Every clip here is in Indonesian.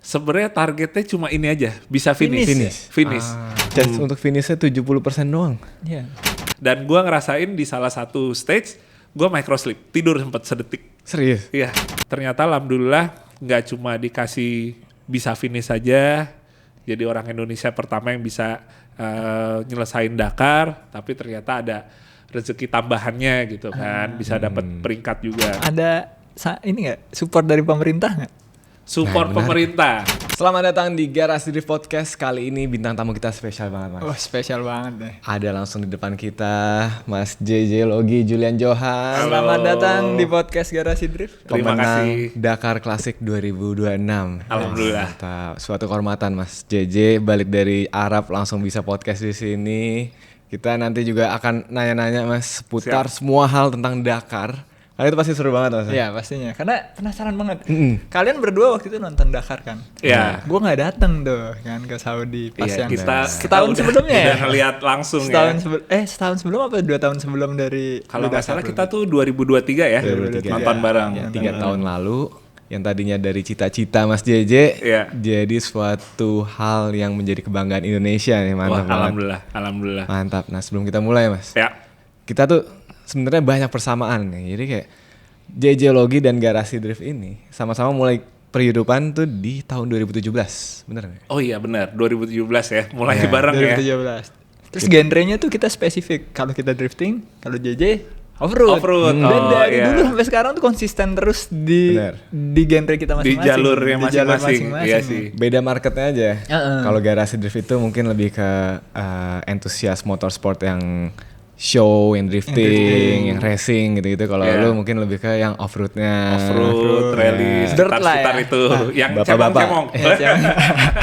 sebenarnya targetnya cuma ini aja, bisa finish. Chance untuk finishnya 70% doang. Iya. Dan gue ngerasain di salah satu stage, gue microslip, tidur sempat sedetik. Serius? Iya, ternyata alhamdulillah nggak cuma dikasih bisa finish saja, jadi orang Indonesia pertama yang bisa nyelesain Dakar, tapi ternyata ada rezeki tambahannya gitu kan, bisa dapat peringkat juga. Ada ini nggak support dari pemerintah nggak? Support pemerintah. Selamat datang di Garasi Drift Podcast. Kali ini bintang tamu kita spesial banget, Mas. Oh, spesial banget deh. Ada langsung di depan kita Mas JJ Logi Julian Johan. Selamat datang di podcast Garasi Drift. Terima Pemenang kasih. Dakar Classic 2026. Alhamdulillah. Mantap. Suatu kehormatan Mas JJ balik dari Arab langsung bisa podcast di sini. Kita nanti juga akan nanya-nanya Mas seputar semua hal tentang Dakar. Kali itu pasti seru banget Mas. Iya pastinya, karena penasaran banget. Kalian berdua waktu itu nonton Dakar kan? Iya. Gue nggak datang tuh kan ke Saudi pas Iya, yang kita setahun udah- sebelumnya ya. Udah ngeliat langsung Setahun ya. setahun sebelum apa 2 tahun sebelum dari Kalau nggak salah Dakar kita tuh 2023 ya, 2023. nonton bareng. Iya. 3 tahun lalu yang tadinya dari cita-cita Mas JJ Iya. jadi suatu hal yang menjadi kebanggaan Indonesia nih. Wah, Mantap banget. alhamdulillah. Mantap. Nah sebelum kita mulai Mas, Ya, kita tuh sebenarnya banyak persamaan nih. Jadi kayak JJ Logi dan Garasi Drift ini sama-sama mulai perhidupan tuh di tahun 2017, bener nggak? oh iya benar, 2017 ya, mulai Iya, bareng ya. 2017. Terus genrenya tuh kita spesifik. Kalau kita drifting, kalau JJ off-road. Off-road, Dan oh, dari iya. dulu sampai sekarang tuh konsisten terus di Bener. genre kita Di masing-masing. jalurnya Di jalur masing-masing, iya sih. Beda marketnya aja. Heeh. Kalau Garasi Drift itu mungkin lebih ke entusias motorsport yang show, yang drifting, yang racing gitu-gitu. Kalau Iya. lu mungkin lebih ke yang off-roadnya. Off-road, rally, Dirt lah seputar ya. itu, yang Bapak-bapak. cemong-cemong.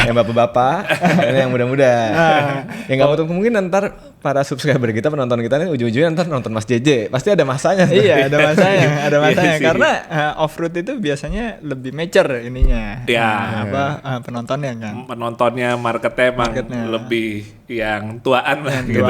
Yang bapak-bapak, ini yang muda-muda. Yang gak mau kemungkinan ntar para subscriber kita, penonton kita nih ujung-ujungnya ntar nonton Mas JJ. Pasti ada masanya. Iya, ada masanya, ada Iya masanya. sih. Karena off-road itu biasanya lebih mature ininya. Ya. Penontonnya kan. Penontonnya, marketnya lebih yang tuaan lah gitu.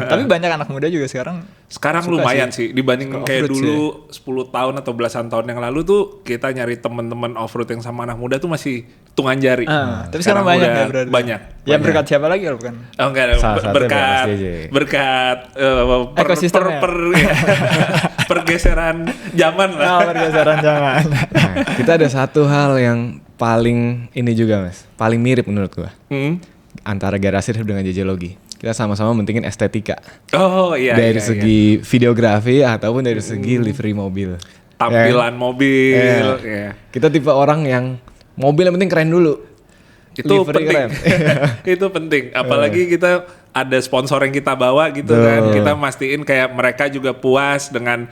Tapi banyak anak muda juga sekarang. Sekarang suka lumayan sih dibanding Ke kayak off-road dulu 10 tahun atau belasan tahun yang lalu tuh kita nyari teman-teman off-road yang sama anak muda tuh masih hitungan jari. Tapi sekarang banyak udah ya berarti. Banyak. Ya berkat siapa lagi kalau bukan? Oh enggak, Salah satunya berkat Mas JJ. berkat Ekosistemnya. pergeseran zaman lah. Oh, pergeseran zaman. Nah, kita ada satu hal yang paling ini juga Mas, paling mirip menurut gua. Antara Garasi Drift dengan JJ Logi. Kita sama-sama mentingin estetika. Oh iya. Dari iya, segi videografi ataupun dari segi livery mobil. tampilan mobil. Iya. Ya. Kita tipe orang yang mobil yang penting keren dulu. Itu Livery penting. keren. Itu penting. Apalagi kita ada sponsor yang kita bawa gitu kan. Kita mastiin kayak mereka juga puas dengan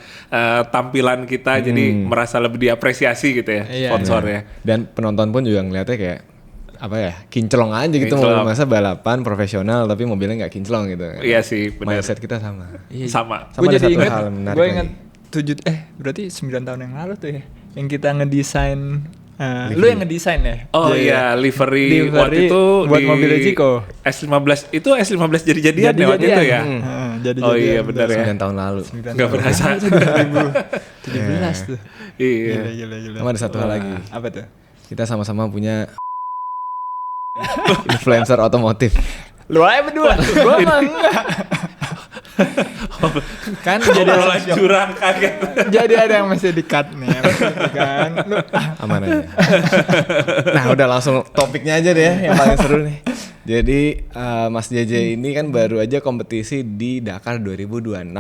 tampilan kita. Jadi merasa lebih diapresiasi gitu ya Iya. sponsornya. Dan penonton pun juga ngeliatnya kayak apa ya, kinclong aja gitu. Kinclong. Masa balapan profesional tapi mobilnya nggak kinclong gitu. Iya sih, benar. Mindset kita sama. Sama. Sama Gue ada jadi satu inget, hal menarik gue lagi. inget berarti 9 tahun yang lalu tuh ya, yang kita ngedesain, lu yang ngedesain ya? Oh Jadi, iya, livery livery waktu itu buat di mobil Chico. S15 itu S15 jadi-jadian ya waktu itu ya. Jadi Oh iya benar ya. 9 tahun lalu. Nggak berasa. 2017 tuh. Iya. Gila. Sama ada satu hal lagi. Apa tuh? Kita sama-sama punya influencer otomotif. Lu aja berdua. Gua mah enggak. Kan jadi Obrolan curang kaget. jadi ada yang mesti di-cut nih kan. Lu Aman aja. Nah udah langsung topiknya aja deh yang paling seru nih. Jadi Mas JJ ini kan baru aja kompetisi di Dakar 2026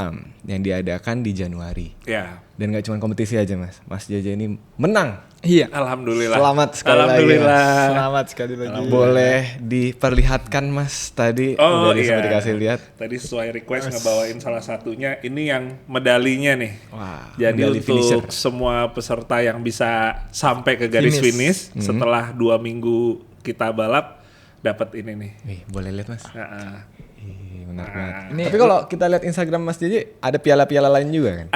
yang diadakan di Januari. Ya. Dan gak cuma kompetisi aja Mas JJ ini menang. iya. Alhamdulillah. Selamat sekali lagi, Alhamdulillah. Selamat sekali lagi. Boleh diperlihatkan Mas tadi Oh udah iya. sempat dikasih lihat. Tadi sesuai request ngebawain salah satunya ini yang medalinya nih. Wah, Jadi medali untuk finisher. semua peserta yang bisa sampai ke garis finish setelah 2 minggu kita balap dapat ini nih. Wih, boleh lihat Mas. Heeh. Ih, menarik banget. Ini Tapi kalau kita lihat Instagram Mas JJ ada piala-piala lain juga kan?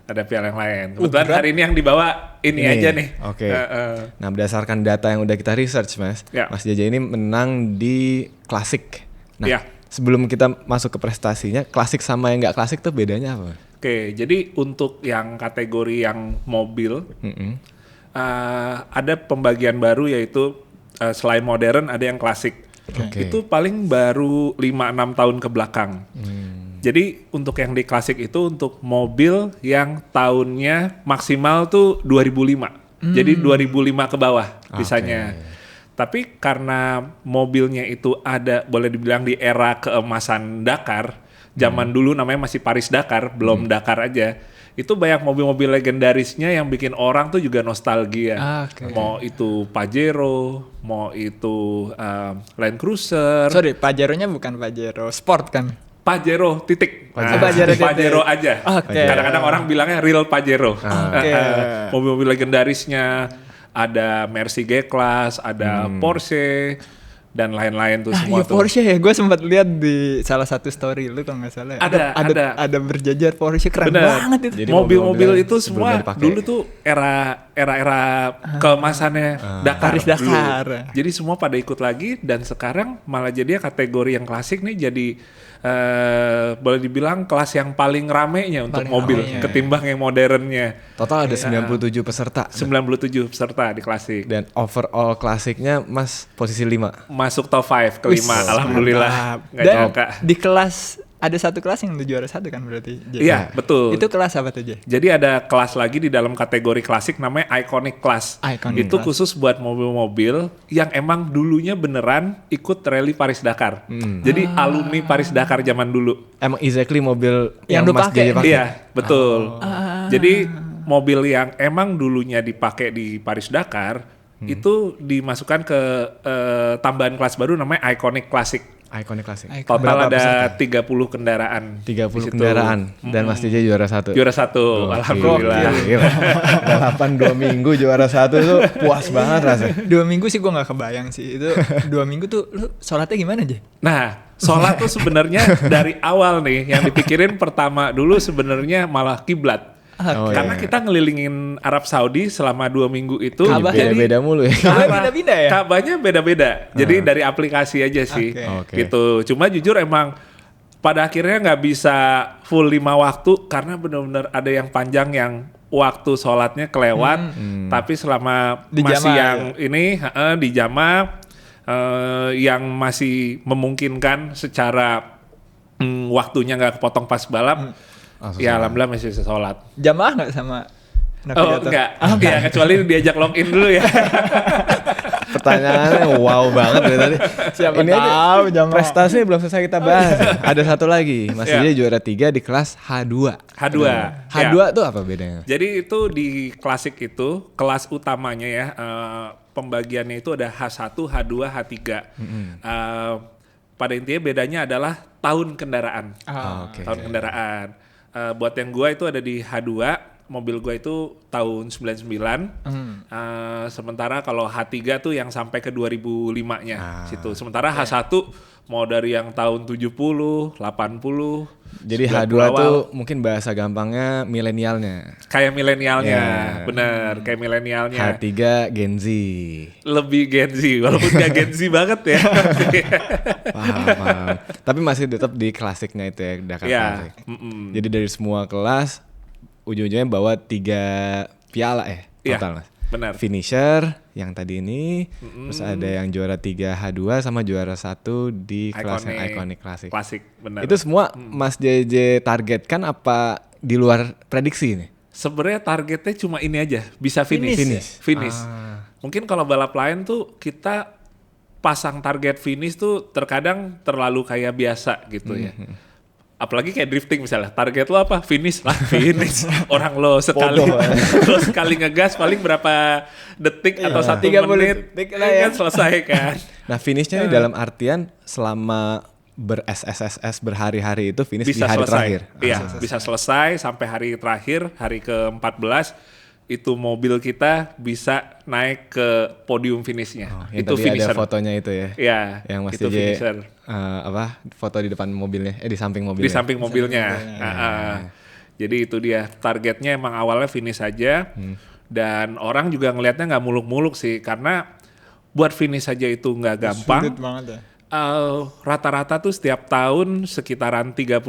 Ada piala yang lain. Kebetulan hari ini yang dibawa ini aja nih. Oke. Heeh. Nah berdasarkan data yang udah kita research Mas, Ya. Mas JJ ini menang di klasik. Nah Ya. sebelum kita masuk ke prestasinya, klasik sama yang nggak klasik tuh bedanya apa? Oke, jadi untuk yang kategori yang mobil ada pembagian baru yaitu selain modern ada yang klasik. Oke. Itu paling baru 5-6 tahun ke belakang. Jadi untuk yang di klasik itu untuk mobil yang tahunnya maksimal tuh 2005. Jadi 2005 ke bawah bisanya. Tapi karena mobilnya itu ada boleh dibilang di era keemasan Dakar, zaman dulu namanya masih Paris Dakar, belum Dakar aja. Itu banyak mobil-mobil legendarisnya yang bikin orang tuh juga nostalgia. Mau itu Pajero, mau itu Land Cruiser. Sorry, Pajero-nya bukan Pajero Sport kan? Pajero titik. Pajero titik. Aja. Oke. Kadang-kadang orang bilangnya real Pajero. Oke. Mobil-mobil legendarisnya ada Mercy G-Class, ada Porsche dan lain-lain tuh semua Iya Porsche ya, gue sempat lihat di salah satu story lu kalau nggak salah. Ada berjajar Porsche keren banget itu. Jadi mobil-mobil itu sebelumnya semua dipakai. dulu tuh era keemasannya Dakar. Paris Dakar. Dulu. Jadi semua pada ikut lagi dan sekarang malah jadi kategori yang klasik nih jadi boleh dibilang kelas yang paling ramenya untuk Paling mobil ramenya. ketimbang yang modernnya. Total ada 97 peserta. 97 peserta di klasik. Dan overall klasiknya Mas posisi 5. Masuk top 5 kelima, alhamdulillah. Nggak Dan nyangka. di kelas ada satu kelas yang lu juara 1 kan berarti? Jay? Iya, betul. Itu kelas apa tuh Jay? Jadi ada kelas lagi di dalam kategori klasik namanya Iconic Class. Iconic Itu Class. khusus buat mobil-mobil yang emang dulunya beneran ikut rally Paris Dakar. Jadi alumni Paris Dakar zaman dulu. Emang exactly mobil Yang yang, lu Mas pakai? Jaya pakai. Iya, betul. Jadi mobil yang emang dulunya dipakai di Paris Dakar itu dimasukkan ke tambahan kelas baru namanya Iconic Classic. Iconic klasik. Iconic. Total Berapa ada 30 kendaraan. 30 di situ. kendaraan dan Mas Jaya juara 1. Juara 1, alhamdulillah. Balapan 2 minggu juara 1 itu puas banget rasanya. 2 minggu sih gue nggak kebayang sih itu 2 minggu tuh lu sholatnya gimana Jay? Nah, sholat tuh sebenarnya dari awal nih yang dipikirin pertama dulu sebenarnya malah kiblat. Oh, Karena iya. kita ngelilingin Arab Saudi selama 2 minggu itu. Ka'bah jadi Beda-beda mulu ya. Ka'bah beda-beda ya? Ka'bahnya beda-beda. Jadi dari aplikasi aja sih. Oke. Gitu. Cuma jujur emang pada akhirnya nggak bisa full 5 waktu karena benar-benar ada yang panjang yang waktu sholatnya kelewat. Tapi selama Di masih jamaah, yang ini di jamaah yang masih memungkinkan secara waktunya nggak kepotong pas balap. Ya alhamdulillah masih bisa sholat. Jamaah nggak sama Oh navigator? enggak, ya kecuali diajak login dulu ya. Pertanyaannya wow banget dari tadi. Siapa Ini aja tahu jamaah. prestasi belum selesai kita bahas. Ada satu lagi. Mas Iya. Jaya juara 3 di kelas H2. H2. H2 Ya. tuh apa bedanya? Jadi itu di klasik itu kelas utamanya ya pembagiannya itu ada H1, H2, H3. Pada intinya bedanya adalah tahun kendaraan. Oke. Tahun kendaraan. Buat yang gua itu ada di H2, mobil gua itu tahun 99. Sementara kalau H3 tuh yang sampai ke 2005-nya situ. Sementara H1 mau dari yang tahun 70, 80. Jadi 90 H2 awal. tuh mungkin bahasa gampangnya milenialnya. Kayak milenialnya, Ya. bener kayak milenialnya. H3 Gen Z. Lebih Gen Z, walaupun gak Gen Z banget ya. Paham. Tapi masih tetap di klasiknya itu ya, Dakar Iya, Klasik. Jadi dari semua kelas ujung-ujungnya bawa 3 piala Iya, total Mas. benar. Finisher yang tadi ini, terus ada yang juara 3 H2 sama juara 1 di kelas yang Iconic Klasik. Klasik, benar. Itu semua Mas JJ targetkan apa di luar prediksi nih? Sebenarnya targetnya cuma ini aja, bisa finish. Finish. Mungkin kalau balap lain tuh kita pasang target finish tuh terkadang terlalu kayak biasa gitu ya. Apalagi kayak drifting misalnya, target lo apa? Finish lah, finish. Orang lo sekali lo sekali ngegas paling berapa detik atau 1 30 menit detik lah ya. kan selesai kan. Nah finishnya ini dalam artian selama ber-SSSS berhari-hari itu finish Bisa di hari selesai. terakhir. Iya, bisa selesai sampai hari terakhir, hari ke-14 itu mobil kita bisa naik ke podium finishnya. Yang Itu tadi finisher. ada fotonya itu ya. Iya, Yang Mas itu JJ finisher. foto di depan mobilnya, di samping mobilnya. Di samping mobilnya. Jadi itu dia targetnya emang awalnya finish saja. Dan orang juga ngelihatnya nggak muluk-muluk sih karena buat finish saja itu nggak gampang. Sulit banget ya. Rata-rata tuh setiap tahun sekitaran 30%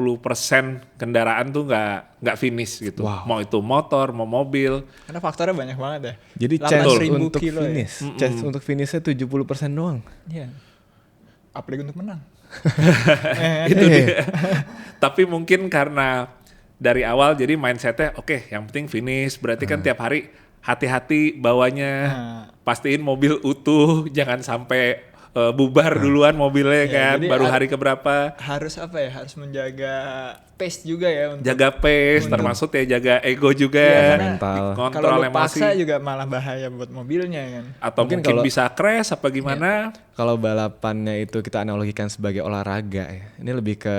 kendaraan tuh nggak finish gitu. Wow. Mau itu motor, mau mobil. Karena faktornya banyak banget ya. Jadi chance 18.000 untuk kilo finish, chance untuk finishnya 70% doang. Iya. Apalagi untuk menang. Itu dia. Tapi mungkin karena dari awal jadi mindsetnya oke, yang penting finish. Berarti kan tiap hari hati-hati bawanya. Pastiin mobil utuh, jangan sampai bubar duluan mobilnya kan, baru hari keberapa. Harus apa ya, harus menjaga pace juga ya. Untuk jaga pace, termasuk ya jaga ego juga. Iya, mental. Kontrol kalau emosi. paksa juga malah bahaya buat mobilnya kan. Atau mungkin bisa crash apa gimana. Kalau balapannya itu kita analogikan sebagai olahraga ya. Ini lebih ke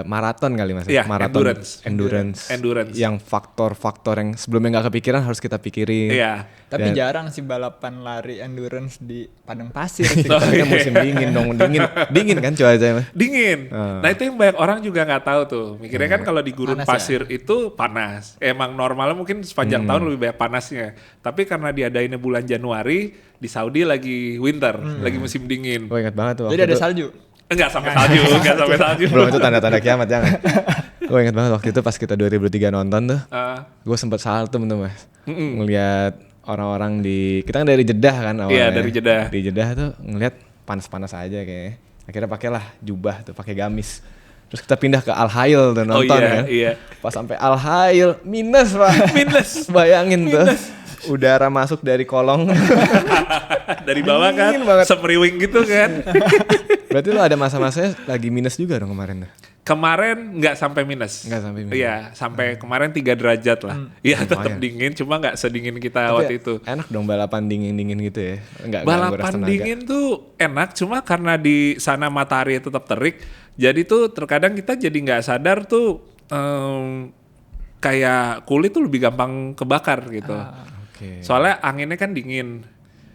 maraton kali Mas. Iya, Maraton endurance. Yang faktor-faktor yang sebelumnya nggak kepikiran harus kita pikirin. Iya. Tapi jarang sih balapan lari endurance di padang pasir. Karena kan musim dingin dong, dingin kan cuacanya. Dingin. Nah itu yang banyak orang juga nggak tahu tuh. Mikirnya kan kalau di gurun Panas pasir itu panas. Emang normalnya mungkin sepanjang tahun lebih banyak panasnya. Tapi karena diadainnya bulan Januari, di Saudi lagi winter, lagi musim dingin. Gue ingat banget tuh. Jadi ada salju. Enggak sampai salju, enggak sampai salju. Belum, itu tanda-tanda kiamat jangan. Gue ingat banget waktu itu pas kita 2003 nonton tuh. Gue sempet saltum tuh Mas. Ngeliat orang-orang kita kan dari Jeddah kan awalnya. Iya, dari Jeddah. Di Jeddah tuh ngeliat panas-panas aja kayaknya. Akhirnya pakailah jubah tuh, pakai gamis. Terus kita pindah ke Al Hail tuh nonton kan. Iya. Pas sampai Al Hail minus Pak. Minus. Bayangin tuh. Udara masuk dari kolong. Dari bawah kan, semeriwing gitu kan. Berarti lo ada masa-masanya lagi minus juga dong kemarin tuh? Kemarin nggak sampai minus. Nggak sampai minus. Iya, sampai kemarin 3 derajat lah. Iya, tetap dingin, cuma nggak sedingin kita waktu itu. Enak dong balapan dingin-dingin gitu ya. Balapan dingin tuh enak, cuma karena di sana matahari tetap terik, jadi tuh terkadang kita jadi nggak sadar tuh kayak kulit tuh lebih gampang kebakar gitu. Okay. Soalnya anginnya kan dingin.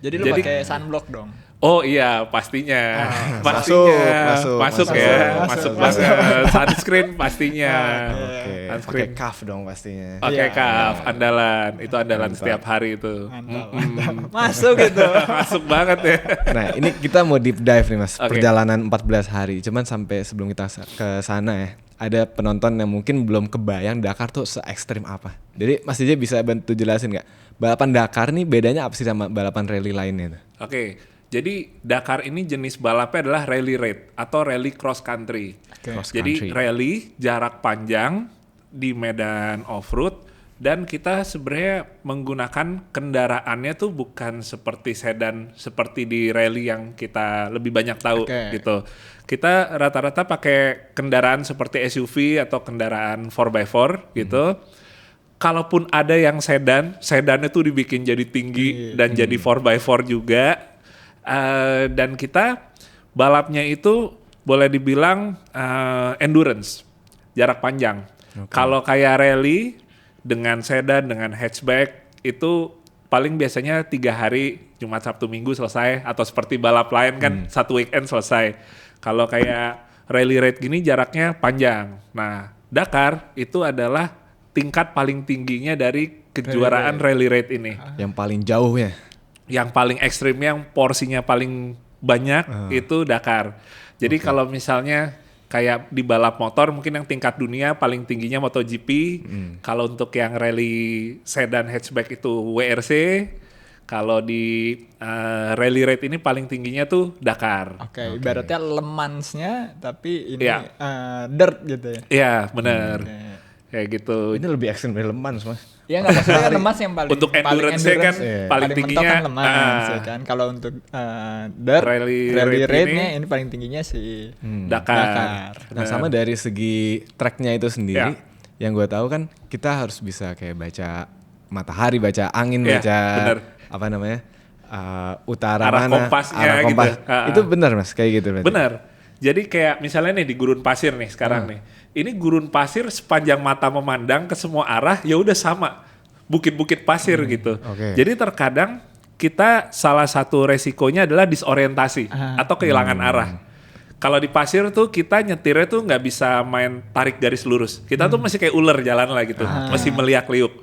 Jadi lu pakai sunblock dong. Oh iya, pastinya. Masuk banget. Sunscreen pastinya. Pakai cuff dong pastinya. Pakai cuff, andalan. Itu andalan setiap hari itu. Masuk gitu. Masuk banget ya. Nah, ini kita mau deep dive nih Mas. Perjalanan 14 hari. Cuman sampai sebelum kita ke sana ya, ada penonton yang mungkin belum kebayang Dakar tuh se-ekstrim apa. Jadi Mas DJ bisa bantu jelasin nggak? Balapan Dakar nih bedanya apa sih sama balapan rally lainnya? Oke, jadi Dakar ini jenis balapnya adalah rally raid atau rally cross country. Jadi rally jarak panjang di medan off-road, dan kita sebenarnya menggunakan kendaraannya tuh bukan seperti sedan seperti di rally yang kita lebih banyak tahu gitu. Kita rata-rata pakai kendaraan seperti SUV atau kendaraan 4x4 gitu. Kalaupun ada yang sedannya tuh dibikin jadi tinggi dan jadi 4x4 juga. Dan kita balapnya itu boleh dibilang endurance, jarak panjang. Kalau kayak rally dengan sedan, dengan hatchback itu paling biasanya 3 hari, Jumat, Sabtu, Minggu selesai. Atau seperti balap lain kan 1 weekend selesai. Kalau kayak rally raid gini jaraknya panjang. Nah, Dakar itu adalah tingkat paling tingginya dari kejuaraan rally raid ini. Yang paling jauh ya? Yang paling ekstrim, yang porsinya paling banyak itu Dakar. Jadi kalau misalnya kayak di balap motor mungkin yang tingkat dunia paling tingginya MotoGP. Kalau untuk yang rally sedan hatchback itu WRC. Kalau di rally raid ini paling tingginya tuh Dakar. Oke. Ibaratnya Le Mans-nya tapi ini dirt gitu ya. Iya, benar. Kayak gitu. Ini lebih ekstrim dari Le Mans Mas. Iya nggak maksudnya kan Le Mans yang paling untuk endurance kan paling tingginya kan Le Mans ya kan. Kalau untuk dirt rally raid-nya ini paling tingginya si Dakar. Nah sama dari segi tracknya itu sendiri, yang gue tahu kan kita harus bisa kayak baca matahari, baca angin, baca apa namanya utara arah mana, kompasnya arah kompas. gitu. Itu benar Mas kayak gitu berarti. Benar. Jadi kayak misalnya nih di gurun pasir nih sekarang nih. Ini gurun pasir sepanjang mata memandang ke semua arah ya udah sama. Bukit-bukit pasir gitu. Jadi terkadang kita salah satu resikonya adalah disorientasi atau kehilangan arah. Kalau di pasir tuh kita nyetirnya tuh nggak bisa main tarik garis lurus. Kita tuh masih kayak ular jalan lah gitu. Masih meliak-liuk.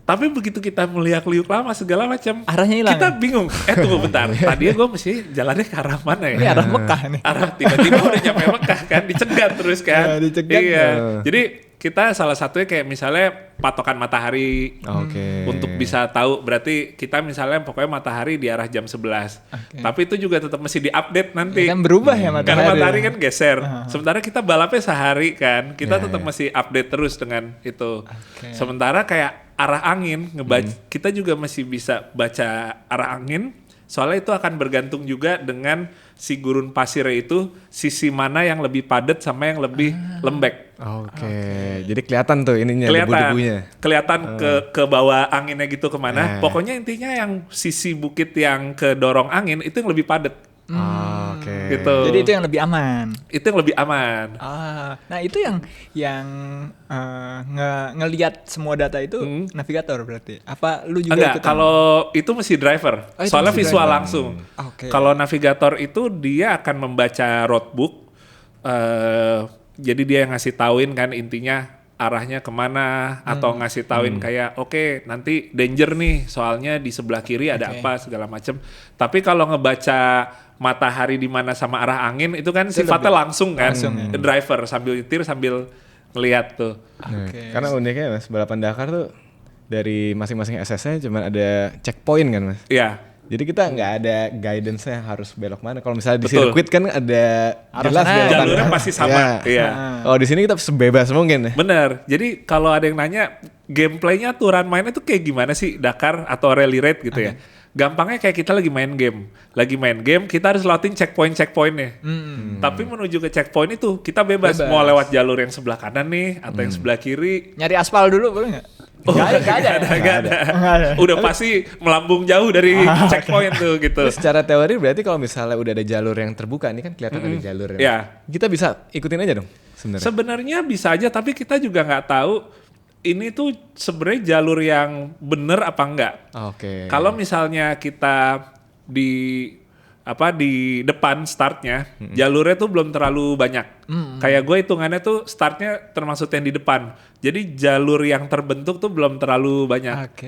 Tapi begitu kita meliuk-liuk lama segala macam, arahnya hilang. Kita bingung. Tunggu bentar. Tadinya gue mesti jalannya ke arah mana ya? Ini arah Mekah nih. Arah tiba-tiba udah nyampe Mekah kan, dicegat terus kan. Dicegat. Iya. Jadi kita salah satunya kayak misalnya patokan matahari. Untuk bisa tahu berarti kita misalnya pokoknya matahari di arah jam 11. Tapi itu juga tetap mesti diupdate nanti. Ya kan berubah ya matahari. Karena matahari kan geser. Sementara kita balapnya sehari kan. Kita tetap mesti update terus dengan itu. Sementara kayak arah angin kita juga masih bisa baca arah angin. Soalnya itu akan bergantung juga dengan si gurun pasir itu sisi mana yang lebih padat sama yang lebih lembek. Jadi kelihatan tuh ininya, debu-debunya. Kelihatan ke bawah anginnya gitu kemana. Pokoknya intinya yang sisi bukit yang kedorong angin itu yang lebih padat. Gitu. Jadi itu yang lebih aman. Itu yang lebih aman. Nah itu yang ngelihat semua data itu navigator berarti. Apa lu juga Enggak, kalau itu mesti driver. Soalnya visual langsung. Kalau navigator itu dia akan membaca roadbook. Jadi dia yang ngasih tauin kan intinya arahnya kemana atau ngasih tauin kayak oke, nanti danger nih soalnya di sebelah kiri ada apa segala macem. Tapi kalau ngebaca matahari di mana sama arah angin itu kan sifatnya langsung kan. Driver sambil nyetir sambil ngeliat tuh. Karena uniknya Mas, balapan Dakar tuh dari masing-masing SS-nya cuma ada checkpoint kan Mas. Iya. Jadi kita nggak ada guidance-nya harus belok mana. Kalau misalnya di sirkuit kan ada jelas jalurnya pasti sama. Iya. Oh di sini kita sebebas mungkin ya. Bener. Jadi kalau ada yang nanya gameplaynya aturan mainnya tuh kayak gimana sih Dakar atau rally raid gitu ya. Gampangnya kayak kita lagi main game. Kita harus lewatin checkpoint-checkpointnya. Tapi menuju ke checkpoint itu kita bebas. Mau lewat jalur yang sebelah kanan nih atau yang sebelah kiri. Nyari aspal dulu boleh nggak? Gak ada. Udah pasti melambung jauh dari checkpoint tuh gitu. Terus secara teori berarti kalau misalnya udah ada jalur yang terbuka, ini kan kelihatan ada jalur. Kita bisa ikutin aja dong sebenarnya. Sebenarnya bisa aja, tapi kita juga nggak tahu ini tuh sebenarnya jalur yang bener apa enggak. Kalau misalnya kita di depan startnya, jalurnya tuh belum terlalu banyak. Kayak gue hitungannya tuh startnya termasuk yang di depan. Jadi jalur yang terbentuk tuh belum terlalu banyak.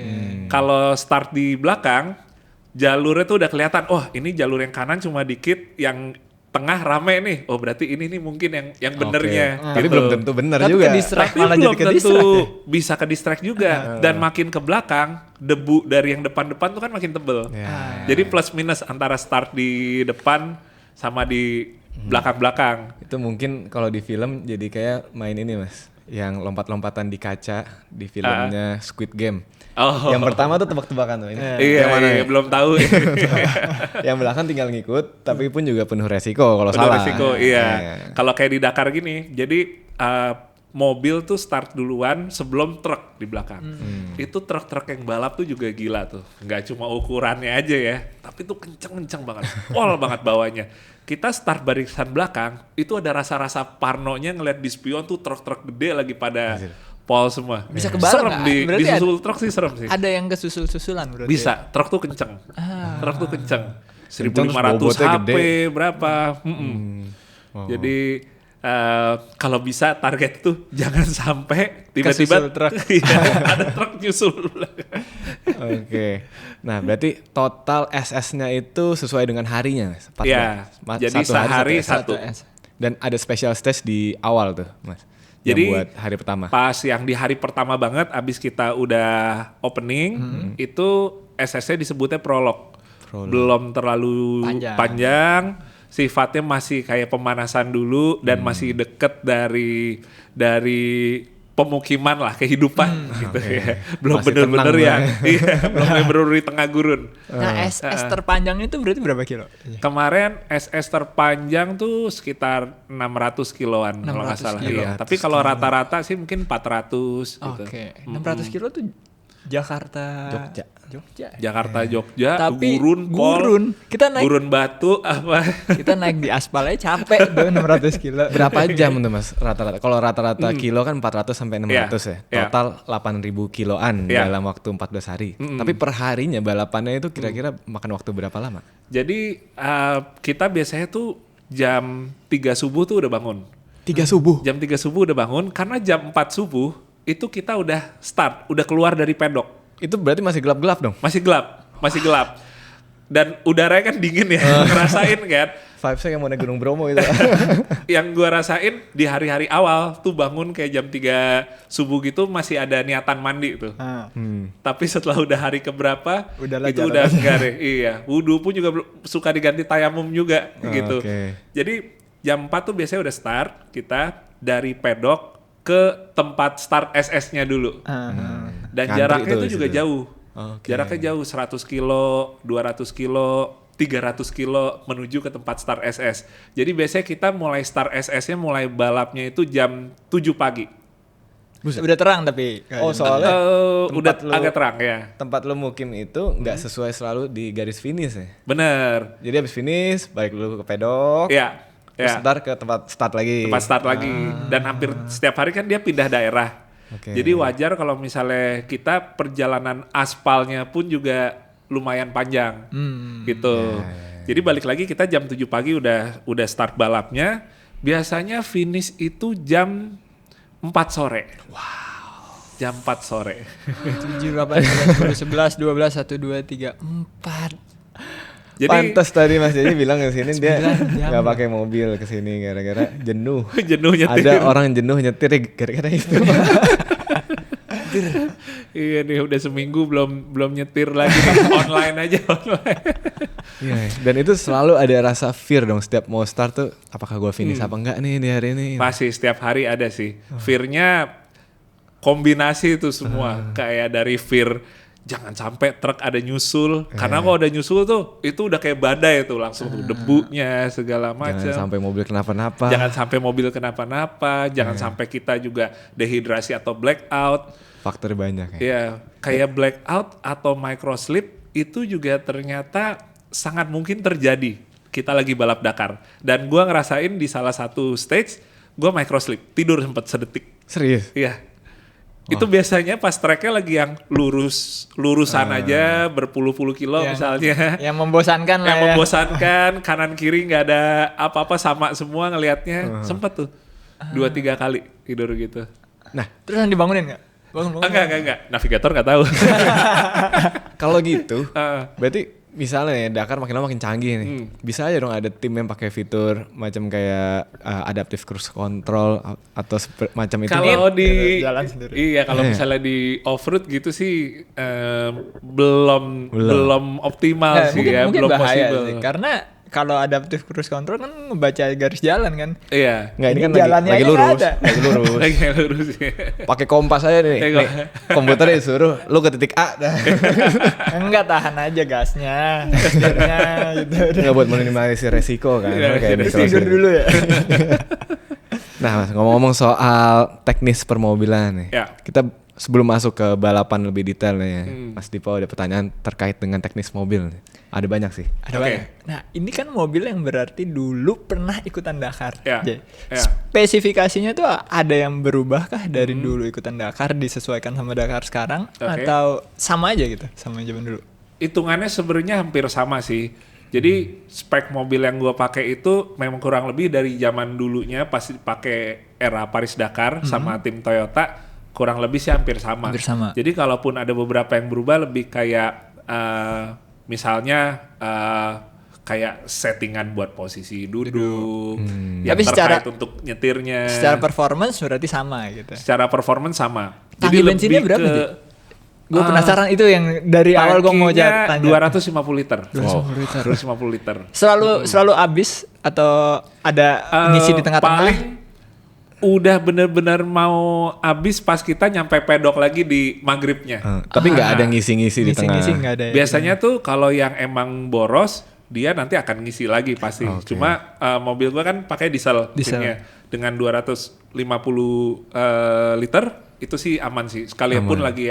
Kalau start di belakang, jalurnya tuh udah kelihatan. Oh ini jalur yang kanan cuma dikit, yang tengah rame nih. Oh berarti ini nih mungkin yang benernya. Tapi belum tentu bener tapi juga. Tapi belum tentu bisa ke distract juga. Dan makin ke belakang, debu dari yang depan-depan tuh kan makin tebel. Jadi plus minus antara start di depan sama di belakang-belakang. Itu mungkin kalau di film jadi kayak main ini Mas, yang lompat-lompatan di kaca di filmnya Squid Game. Yang pertama tuh tebak-tebakan tuh ini. Yang mana ya? Belum tahu. Yang belakang tinggal ngikut, tapi pun juga penuh resiko kalau salah. Resiko, iya. Kalau kayak di Dakar gini, jadi mobil tuh start duluan sebelum truk di belakang. Itu truk-truk yang balap tuh juga gila tuh. Nggak cuma ukurannya aja ya, tapi tuh kenceng-kenceng banget. Pol banget bawahnya. Kita start barisan belakang, itu ada rasa-rasa parnonya ngeliat di spion tuh truk-truk gede lagi pada pol semua. Bisa kebareng nggak? Di susul truk sih serem sih. Ada yang kesusul-susulan berarti? Bisa, truk tuh kenceng. Truk tuh kenceng. 1.500 HP berapa. Jadi kalau bisa target tuh jangan sampai tiba-tiba ada truk nyusul. Nah berarti total SS-nya itu sesuai dengan harinya Mas? Iya, jadi sehari satu. Dan ada special stage di awal tuh Mas? Jadi buat hari pertama. Pas yang di hari pertama banget abis kita udah opening, itu SS-nya disebutnya prolog. Belum terlalu panjang, sifatnya masih kayak pemanasan dulu dan masih deket dari pemukiman lah, kehidupan gitu ya. Belum bener-bener yang belum bener-bener di tengah gurun. Nah SS terpanjang itu berarti berapa kilo? Kemarin SS terpanjang tuh sekitar 600 kiloan kalau nggak salah. Iya. Tapi kalau rata-rata sih mungkin 400 gitu. 600 kilo tuh Jakarta, Jogja, tapi gurun, kita naik gurun batu apa? Kita naik di aspalnya capek tuh 600 kilo. Berapa jam tuh Mas rata-rata? Kalau rata-rata kilo kan 400 sampai 600 ya. Total 8.000 kiloan dalam waktu 14 hari. Tapi per harinya balapannya itu kira-kira makan waktu berapa lama? Jadi kita biasanya tuh jam 3 subuh tuh udah bangun. 3 subuh? Jam 3 subuh udah bangun karena jam 4 subuh itu kita udah start, udah keluar dari pedok. Itu berarti masih gelap-gelap dong? Masih gelap. Dan udaranya kan dingin ya, ngerasain kan. Vibes-nya kayak mau naik Gunung Bromo gitu. Yang gua rasain di hari-hari awal tuh bangun kayak jam 3 subuh gitu masih ada niatan mandi tuh. Tapi setelah udah hari keberapa Udahlah, itu udah enggak deh. Iya, wudu pun juga suka diganti tayamum juga gitu. Okay. Jadi jam 4 tuh biasanya udah start kita dari pedok ke tempat start SS-nya dulu. Dan Country jaraknya itu juga situ. jauh. Okay. Jaraknya jauh 100 kilo, 200 kilo, 300 kilo menuju ke tempat start SS. Jadi biasanya kita mulai start SS-nya mulai balapnya itu jam 7 pagi. Udah terang tapi. Oh, soalnya Udah lu- agak terang ya. tempat lu mukim itu nggak sesuai selalu di garis finish ya? Bener. Jadi habis finish, balik dulu ke pedok, Iya. terus Ya. ntar ke tempat start lagi. Tempat start lagi. Dan hampir setiap hari kan dia pindah daerah. Oke. Jadi wajar kalau misalnya kita perjalanan aspalnya pun juga lumayan panjang. Gitu. Jadi balik lagi kita jam 7 pagi udah start balapnya. Biasanya finish itu jam 4 sore. Wow. Jam 4 sore. 7, 8, 9, 10, 11, 12, 1, 2, 3, 4. Jadi Pantes tadi Mas Jadi bilang ke sini dia 9 jam. nggak pakai mobil ke sini gara-gara jenuh. jenuh nyetir. Ada orang jenuh nyetir gara-gara itu. Iya nih udah seminggu belum nyetir lagi. Online aja online. Iya, dan itu selalu ada rasa fear dong setiap mau start tuh apakah gue finish apa enggak nih di hari ini. Pasti setiap hari ada sih. Fear-nya kombinasi itu semua. Kayak dari fear jangan sampai truk ada nyusul. Karena kalau ada nyusul tuh itu udah kayak badai tuh langsung tuh debunya segala macam. Jangan sampai mobil kenapa-napa. Jangan sampai mobil kenapa-napa. Jangan sampai kita juga dehidrasi atau blackout. Faktor banyak ya. Ya, kayak blackout atau microslip itu juga ternyata sangat mungkin terjadi. Kita lagi balap Dakar dan gua ngerasain di salah satu stage gua microslip, tidur sempat sedetik. Serius? Iya. Itu biasanya pas tracknya lagi yang lurusan aja berpuluh-puluh kilo misalnya. Yang membosankan lah Yang ya. membosankan, kanan kiri nggak ada apa-apa sama semua ngelihatnya. Sempet tuh 2-3 kali tidur gitu. Nah, Terus yang dibangunin nggak? Bangun. Enggak. Navigator nggak tahu. kalau gitu Heeh. berarti misalnya ya Dakar makin lama makin canggih nih. Bisa aja dong ada tim yang pakai fitur macam kayak adaptive cruise control atau macam itu. Kalau di Jalan sendiri. iya kalau misalnya di off road gitu sih belum optimal sih mungkin, ya, mungkin belum bahaya possible. sih. Karena kalau adaptive cruise control kan ngebaca garis jalan kan. Iya. Nggak, ini Ini kan jalannya lagi aja lurus, nggak ada. lagi lurus. Lagi lurus ya. Pakai kompas aja nih. Tengok. Nih, komputernya disuruh lu ke titik A dah. Enggak, tahan aja gasnya, setirnya gitu. Nggak buat minimalisir resiko kan. Iya, Kayak resiko. di Tidur dulu ya. Nah, Mas, ngomong-ngomong soal teknis permobilan nih. Ya. Kita sebelum masuk ke balapan lebih detail nih ya. Mas Dipo ada pertanyaan terkait dengan teknis mobil nih. Ada banyak sih. Ada Oke. banyak. Nah, ini kan mobil yang berarti dulu pernah ikutan Dakar. Ya, Jadi, ya. spesifikasinya tuh ada yang berubah kah dari dulu ikutan Dakar disesuaikan sama Dakar sekarang Oke. atau sama aja gitu sama zaman dulu? Hitungannya sebenarnya hampir sama sih. Jadi spek mobil yang gua pakai itu memang kurang lebih dari zaman dulunya pasti pakai era Paris Dakar sama tim Toyota kurang lebih sih hampir sama. Hampir sama. Jadi kalaupun ada beberapa yang berubah lebih kayak misalnya kayak settingan buat posisi duduk, yang Tapi terkait untuk nyetirnya. Secara performance berarti sama gitu. Secara performance sama. Tangki bensinnya berapa, Ji? Gue penasaran itu yang dari awal gue mau tangkinya tanya. 250 liter. 250 liter. Selalu habis atau ada ngisi di tengah-tengah? Paling udah bener-bener mau habis pas kita nyampe pedok lagi di maghribnya. Tapi nggak ada ngisi-ngisi di tengah. Ngisi nggak ada. Ya? Biasanya tuh kalau yang emang boros dia nanti akan ngisi lagi pasti. Cuma mobil gua kan pakai diesel. mesinnya. Dengan 250 liter itu sih aman sih. Sekalipun lagi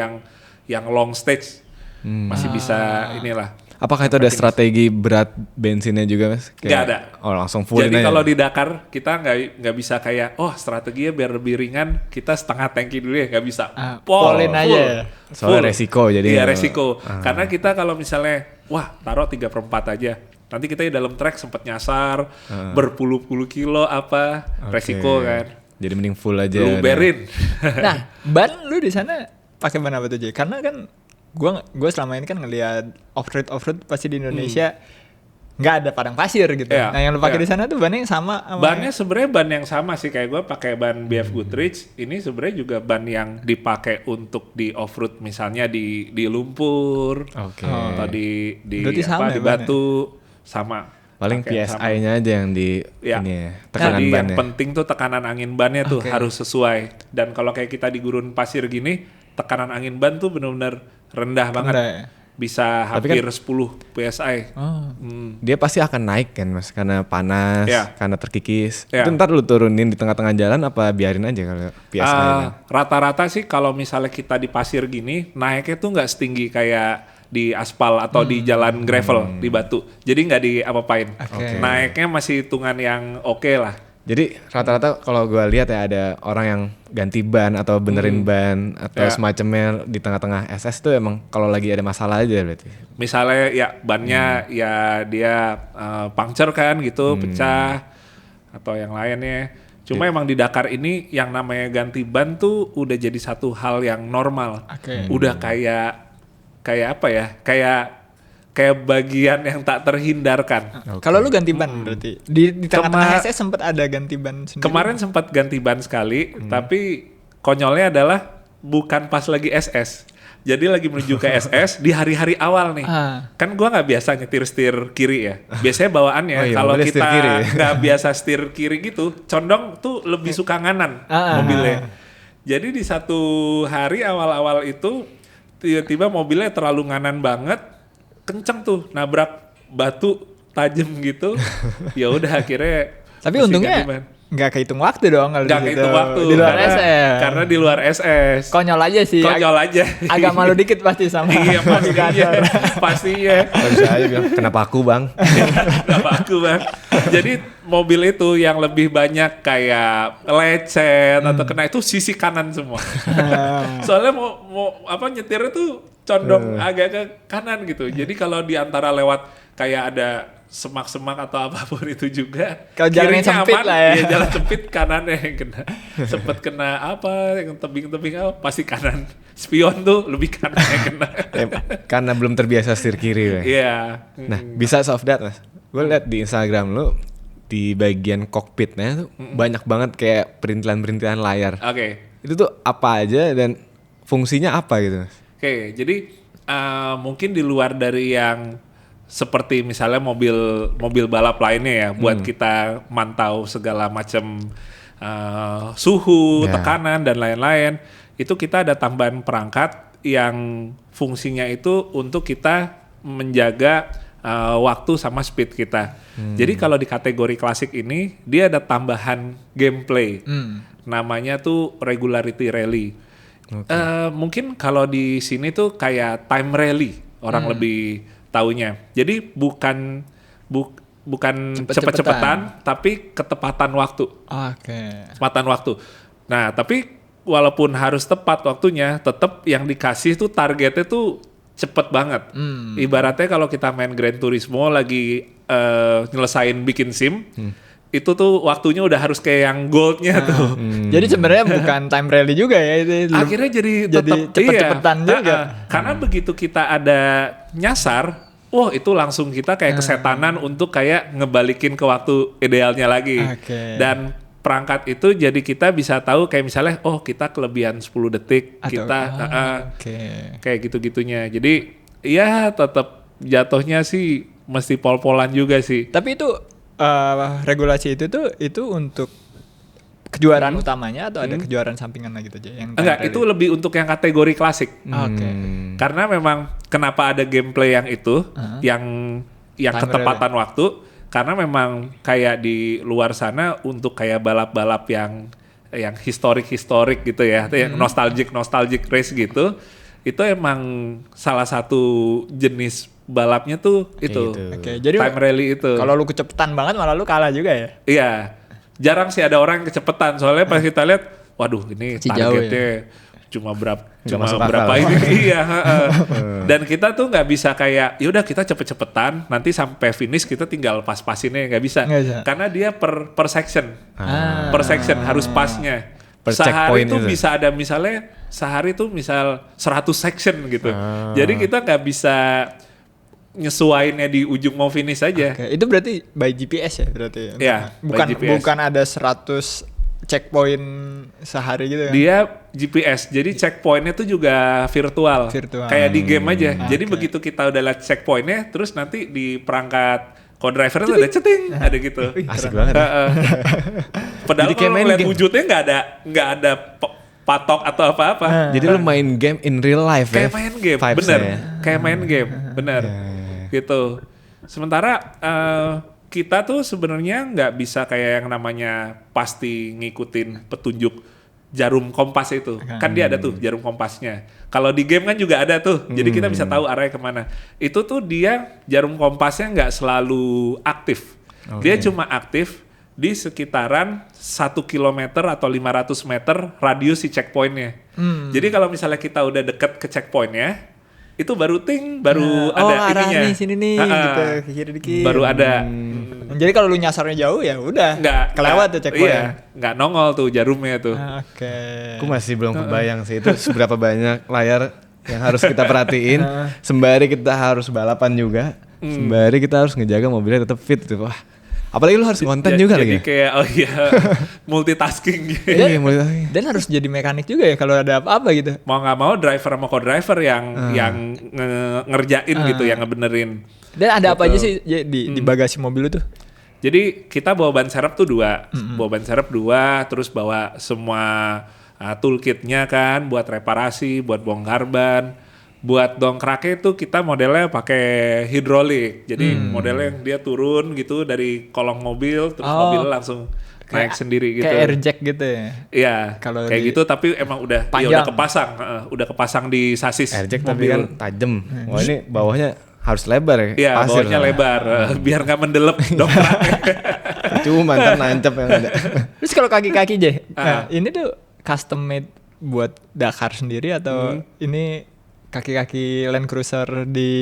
yang long stage masih bisa inilah. Apakah itu ada strategi berat bensinnya juga, Mas? Nggak ada. Oh, langsung full Jadi aja. kalau di Dakar kita nggak bisa kayak strateginya biar lebih ringan kita setengah tangki dulu ya, nggak bisa. Polin aja ya? Soalnya resiko jadi. Iya resiko. Karena kita kalau misalnya taruh 3/4 aja. Nanti kita di dalam trek sempat nyasar berpuluh-puluh kilo resiko kan. Jadi mending full aja. Lu berin. Nah, ban lu di sana pakai ban apa tuh, Jay? Karena kan gue selama ini kan ngelihat off-road pasti di Indonesia nggak ada padang pasir gitu. Nah yang lu pakai di sana tuh bannya yang sama? Bannya sebenarnya ban yang sama sih, kayak gue pakai ban BF Goodrich. Ini sebenarnya juga ban yang dipakai untuk di off-road, misalnya di lumpur atau di batu sama. Paling PSI-nya aja yang di ini tekanan bannya. Yang penting tuh tekanan angin bannya tuh harus sesuai. Dan kalau kayak kita di gurun pasir gini, tekanan angin ban tuh benar-benar rendah banget. Bisa hampir 10 PSI. Dia pasti akan naik kan Mas, karena panas, karena terkikis. Itu ntar lu turunin di tengah-tengah jalan apa biarin aja kalau PSI-nya? Rata-rata sih kalau misalnya kita di pasir gini, naiknya tuh nggak setinggi kayak di aspal atau di jalan gravel, di batu. Jadi nggak diapa-apain. Naiknya masih hitungan yang oke lah. Jadi rata-rata kalau gue lihat ya ada orang yang ganti ban atau benerin ban atau semacamnya di tengah-tengah SS tuh emang kalau lagi ada masalah aja berarti. Misalnya ya bannya ya dia puncture kan gitu, pecah atau yang lainnya. Cuma emang di Dakar ini yang namanya ganti ban tuh udah jadi satu hal yang normal. Udah kayak apa ya? Kayak bagian yang tak terhindarkan. Kalau lu ganti ban berarti di tengah-tengah SS sempat ada ganti ban sendiri. Kemarin sempat ganti ban sekali, tapi konyolnya adalah bukan pas lagi SS. Jadi lagi menuju ke SS di hari-hari awal nih. Kan gua nggak biasa nyetir setir kiri ya. Biasanya bawaannya kalau kita nggak biasa setir kiri gitu, condong tuh lebih suka nganan mobilnya. Jadi di satu hari awal-awal itu tiba-tiba mobilnya terlalu nganan banget. Kenceng tuh nabrak batu tajam gitu. Ya udah akhirnya. Tapi untungnya nggak kehitung waktu dong kalau nggak kehitung waktu di luar SS. Karena di luar SS. Konyol aja sih. Agak malu dikit pasti sama. Iya pasti ya. Saya bilang kenapa aku bang? Kenapa aku bang? Jadi mobil itu yang lebih banyak kayak lecet atau kena itu sisi kanan semua. Soalnya mau nyetirnya tuh condong agak ke kanan gitu. Jadi kalau di antara lewat kayak ada semak-semak atau apapun itu juga. Kalau jalannya sempit aman, lah ya. Iya jalan sempit kanannya yang kena. Sempet kena apa yang tebing-tebing apa pasti kanan. Spion tuh lebih kanan yang kena. Karena belum terbiasa setir kiri. Iya. Nah bisa solve that Mas. Gue liat di Instagram lu di bagian kokpitnya tuh banyak banget kayak perintilan-perintilan layar. Itu tuh apa aja dan fungsinya apa gitu Mas? Jadi mungkin di luar dari yang seperti misalnya mobil balap lainnya ya, buat kita mantau segala macam suhu, tekanan dan lain-lain, itu kita ada tambahan perangkat yang fungsinya itu untuk kita menjaga waktu sama speed kita. Jadi kalau di kategori klasik ini dia ada tambahan gameplay, namanya tuh regularity rally. Mungkin kalau di sini tuh kayak time rally orang lebih taunya. Jadi bukan cepet-cepetan, tapi ketepatan waktu. Ketepatan waktu. Nah, tapi walaupun harus tepat waktunya, tetap yang dikasih tuh targetnya tuh cepet banget. Ibaratnya kalau kita main Gran Turismo lagi nyelesain bikin SIM, itu tuh waktunya udah harus kayak yang goldnya tuh. Jadi sebenarnya bukan time rally juga ya itu. Akhirnya jadi cepet-cepetan juga. Karena begitu kita ada nyasar, itu langsung kita kayak kesetanan untuk kayak ngebalikin ke waktu idealnya lagi. Dan perangkat itu jadi kita bisa tahu kayak misalnya kita kelebihan 10 detik kayak gitu-gitunya. Jadi ya tetap jatuhnya sih mesti pol-polan juga sih. Tapi itu regulasi itu untuk kejuaraan utamanya atau ada kejuaraan sampingan lagi gitu aja? Enggak, itu lebih untuk yang kategori klasik. Karena memang kenapa ada gameplay yang itu, yang ketepatan waktu, karena memang kayak di luar sana untuk kayak balap-balap yang historik gitu ya, yang nostalgic race gitu, itu emang salah satu jenis balapnya tuh itu. Jadi time rally itu. Kalau lu kecepetan banget malah lu kalah juga ya? Iya. Jarang sih ada orang yang kecepetan, soalnya pas kita lihat, waduh ini targetnya cuma berapa ini. Iya. Dan kita tuh nggak bisa kayak, yaudah kita cepet-cepetan, nanti sampai finish kita tinggal pas-pasinnya, nggak bisa. Karena dia per section, per section harus pasnya. per sehari checkpoint tuh itu. bisa ada misalnya sehari tuh misal 100 section gitu. Jadi kita nggak bisa nyesuainnya di ujung mau finish aja. Oke, itu berarti by GPS ya berarti. Iya, bukan by GPS. bukan ada 100 checkpoint sehari gitu kan. Dia GPS, jadi checkpointnya tuh juga virtual. Kayak di game aja. Jadi begitu kita udah lihat checkpointnya, terus nanti di perangkat co-driver tuh ada ceting, ada gitu. Asik banget. Padahal Jadi kayak kalau main ngeliat game. wujudnya nggak ada patok atau apa-apa. Jadi lu main game in real life Kayak ya? main game, Vibes-nya bener. ya? Kayak main game, bener. Gitu. Sementara kita tuh sebenarnya nggak bisa kayak yang namanya pasti ngikutin petunjuk jarum kompas itu. Kan dia ada tuh jarum kompasnya. Kalau di game kan juga ada tuh. Jadi kita bisa tahu arahnya kemana. Itu tuh dia jarum kompasnya nggak selalu aktif. Dia cuma aktif di sekitaran 1 kilometer atau 500 meter radius si checkpointnya. Jadi kalau misalnya kita udah deket ke checkpointnya, itu baru ada arah ininya. nih sini nih gitu, ke kiri dikit. Baru ada. Jadi kalau lu nyasarnya jauh ya udah kelewat tuh checkpoint. Iya, nggak nongol tuh jarumnya tuh. Oke. Aku masih belum kebayang sih itu seberapa banyak layar yang harus kita perhatiin. Sembari kita harus balapan juga. Sembari kita harus ngejaga mobilnya tetap fit tuh. Wah, apalagi lu harus konten juga Jadi lagi. kayak multitasking gitu. Iya, mulai. Dan harus jadi mekanik juga ya kalau ada apa-apa gitu. Mau nggak mau driver sama co-driver yang ngerjain gitu, yang ngebenerin. Dan ada apa aja sih di bagasi mobil lu tuh? Jadi kita bawa ban serep tuh 2, bawa ban serep 2, terus bawa semua toolkitnya kan, buat reparasi, buat bongkar ban, buat dongkraknya itu kita modelnya pakai hidrolik. Jadi modelnya yang dia turun gitu dari kolong mobil, terus mobilnya langsung naik sendiri gitu. Kayak air jack gitu ya? Iya, Kalau kayak gitu tapi emang udah udah kepasang di sasis Airjack tapi mobil. kan tajem. Wah ini bawahnya harus lebar ya? Iya, Pasir bawahnya lah. lebar biar nggak mendelep dongkraknya. Cuma ntar nancep yang ada. Terus kalau kaki-kaki Je, nah, ini tuh custom made buat Dakar sendiri atau ini kaki-kaki Land Cruiser di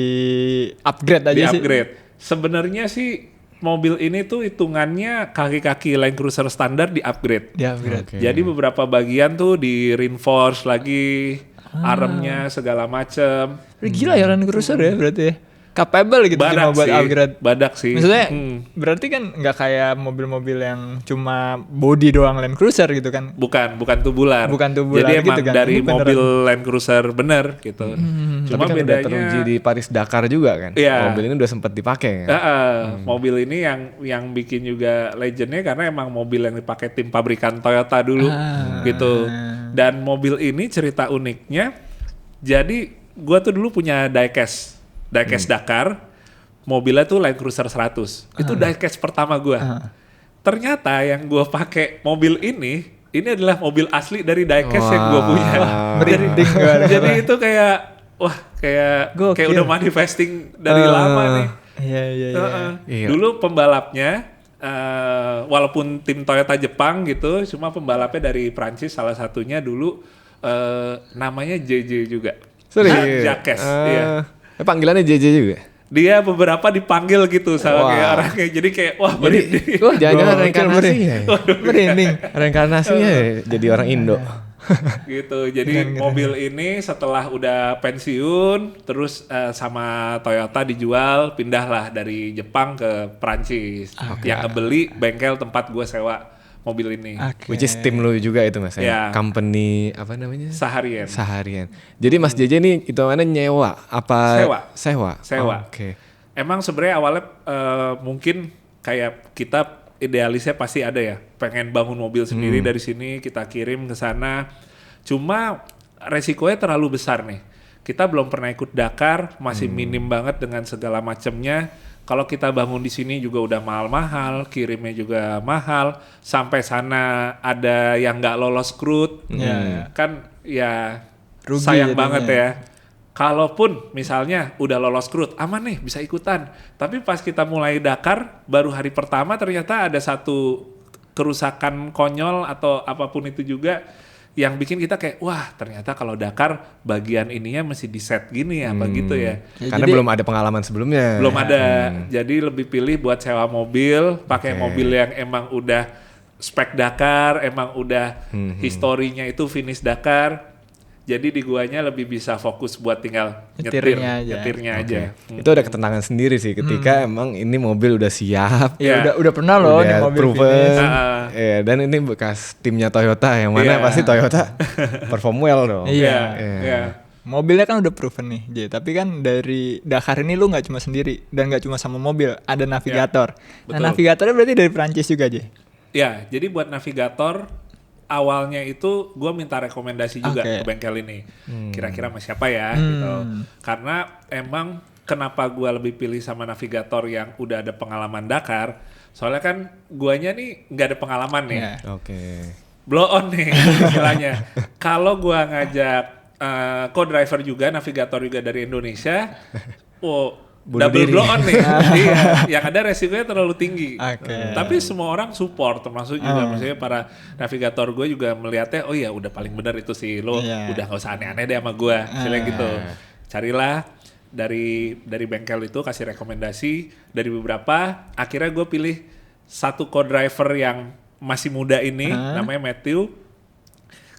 upgrade aja Di sih? upgrade. Sebenarnya sih mobil ini tuh hitungannya kaki-kaki Land Cruiser standar di upgrade. Di upgrade. Jadi beberapa bagian tuh di reinforce lagi, armnya segala macem. Gila ya Land Cruiser ya berarti ya? Capable gitu cuma buat upgrade. Badak sih. Maksudnya berarti kan nggak kayak mobil-mobil yang cuma body doang Land Cruiser gitu kan? Bukan tubular. Bukan tubular Jadi gitu emang kan? dari Ini beneran. mobil Land Cruiser bener gitu. Tapi Cuma kan udah bedanya teruji di Paris Dakar juga kan. Iya. Mobil ini udah sempet dipakai kan. Mobil ini yang bikin juga legendnya karena emang mobil yang dipakai tim pabrikan Toyota dulu gitu. Dan mobil ini cerita uniknya, jadi gua tuh dulu punya diecast Dakar, mobilnya tuh Land Cruiser 100. Itu diecast pertama gua. Ternyata yang gua pakai mobil ini adalah mobil asli dari diecast yang gua punya. Merinding gua. Jadi itu kayak udah manifesting dari lama nih. Iya. Iya. Dulu pembalapnya walaupun tim Toyota Jepang gitu, cuma pembalapnya dari Prancis salah satunya dulu namanya JJ juga. Serius? Jacques, iya. Panggilannya JJ juga? Dia beberapa dipanggil gitu sama kayak orangnya, jadi kayak wah merinding. Wah jangan reinkarnasi ya? Merinding. Reinkarnasinya ya jadi orang Indo. Gitu. Jadi mobil ini setelah udah pensiun terus sama Toyota dijual, pindahlah dari Jepang ke Prancis. Yang ngebeli bengkel tempat gue sewa mobil ini. Which is tim lu juga itu mas Ya. Company apa namanya? Seharian. Jadi mas JJ ini itu mana nyewa apa? Sewa. Sewa. Oke. Emang sebenarnya awalnya mungkin kayak kita idealisnya pasti ada ya, pengen bangun mobil sendiri dari sini kita kirim ke sana. Cuma resikonya terlalu besar nih. Kita belum pernah ikut Dakar, masih minim banget dengan segala macamnya. Kalau kita bangun di sini juga udah mahal-mahal, kirimnya juga mahal. Sampai sana ada yang nggak lolos crude, kan ya Rugi sayang jadinya. banget ya. Kalaupun misalnya udah lolos crude, aman nih bisa ikutan. Tapi pas kita mulai Dakar, baru hari pertama ternyata ada satu kerusakan konyol atau apapun itu juga yang bikin kita kayak wah ternyata kalau Dakar bagian ininya mesti di set gini ya, begitu ya. Karena belum ada pengalaman sebelumnya. Belum ada, jadi lebih pilih buat sewa mobil, pakai mobil yang emang udah spek Dakar, emang udah historinya itu finish Dakar. Jadi di guanya lebih bisa fokus buat tinggal nyetirnya aja. Itu ada ketenangan sendiri sih ketika emang ini mobil udah siap. Ya udah pernah loh nih mobil proven. finish. Ya, dan ini bekas timnya Toyota yang mana pasti Toyota perform well dong. Iya. Mobilnya kan udah proven nih, J. Tapi kan dari Dakar ini lu nggak cuma sendiri dan nggak cuma sama mobil, ada navigator. Nah, navigatornya berarti dari Prancis juga, J. Ya, jadi buat navigator awalnya itu gue minta rekomendasi juga ke bengkel ini. Kira-kira sama siapa ya gitu. Karena emang kenapa gue lebih pilih sama navigator yang udah ada pengalaman Dakar. Soalnya kan guanya nih nggak ada pengalaman nih. Blow on nih istilahnya. Kalau gue ngajak co-driver juga, navigator juga dari Indonesia, double blow on nih. Iya, yang ada resikonya terlalu tinggi. Tapi semua orang support, termasuk juga maksudnya para navigator gue juga melihatnya, oh ya udah paling benar itu sih, lo udah gak usah aneh-aneh deh sama gue. Misalnya gitu. Carilah dari bengkel itu, kasih rekomendasi dari beberapa. Akhirnya gue pilih satu co-driver yang masih muda ini, namanya Matthew.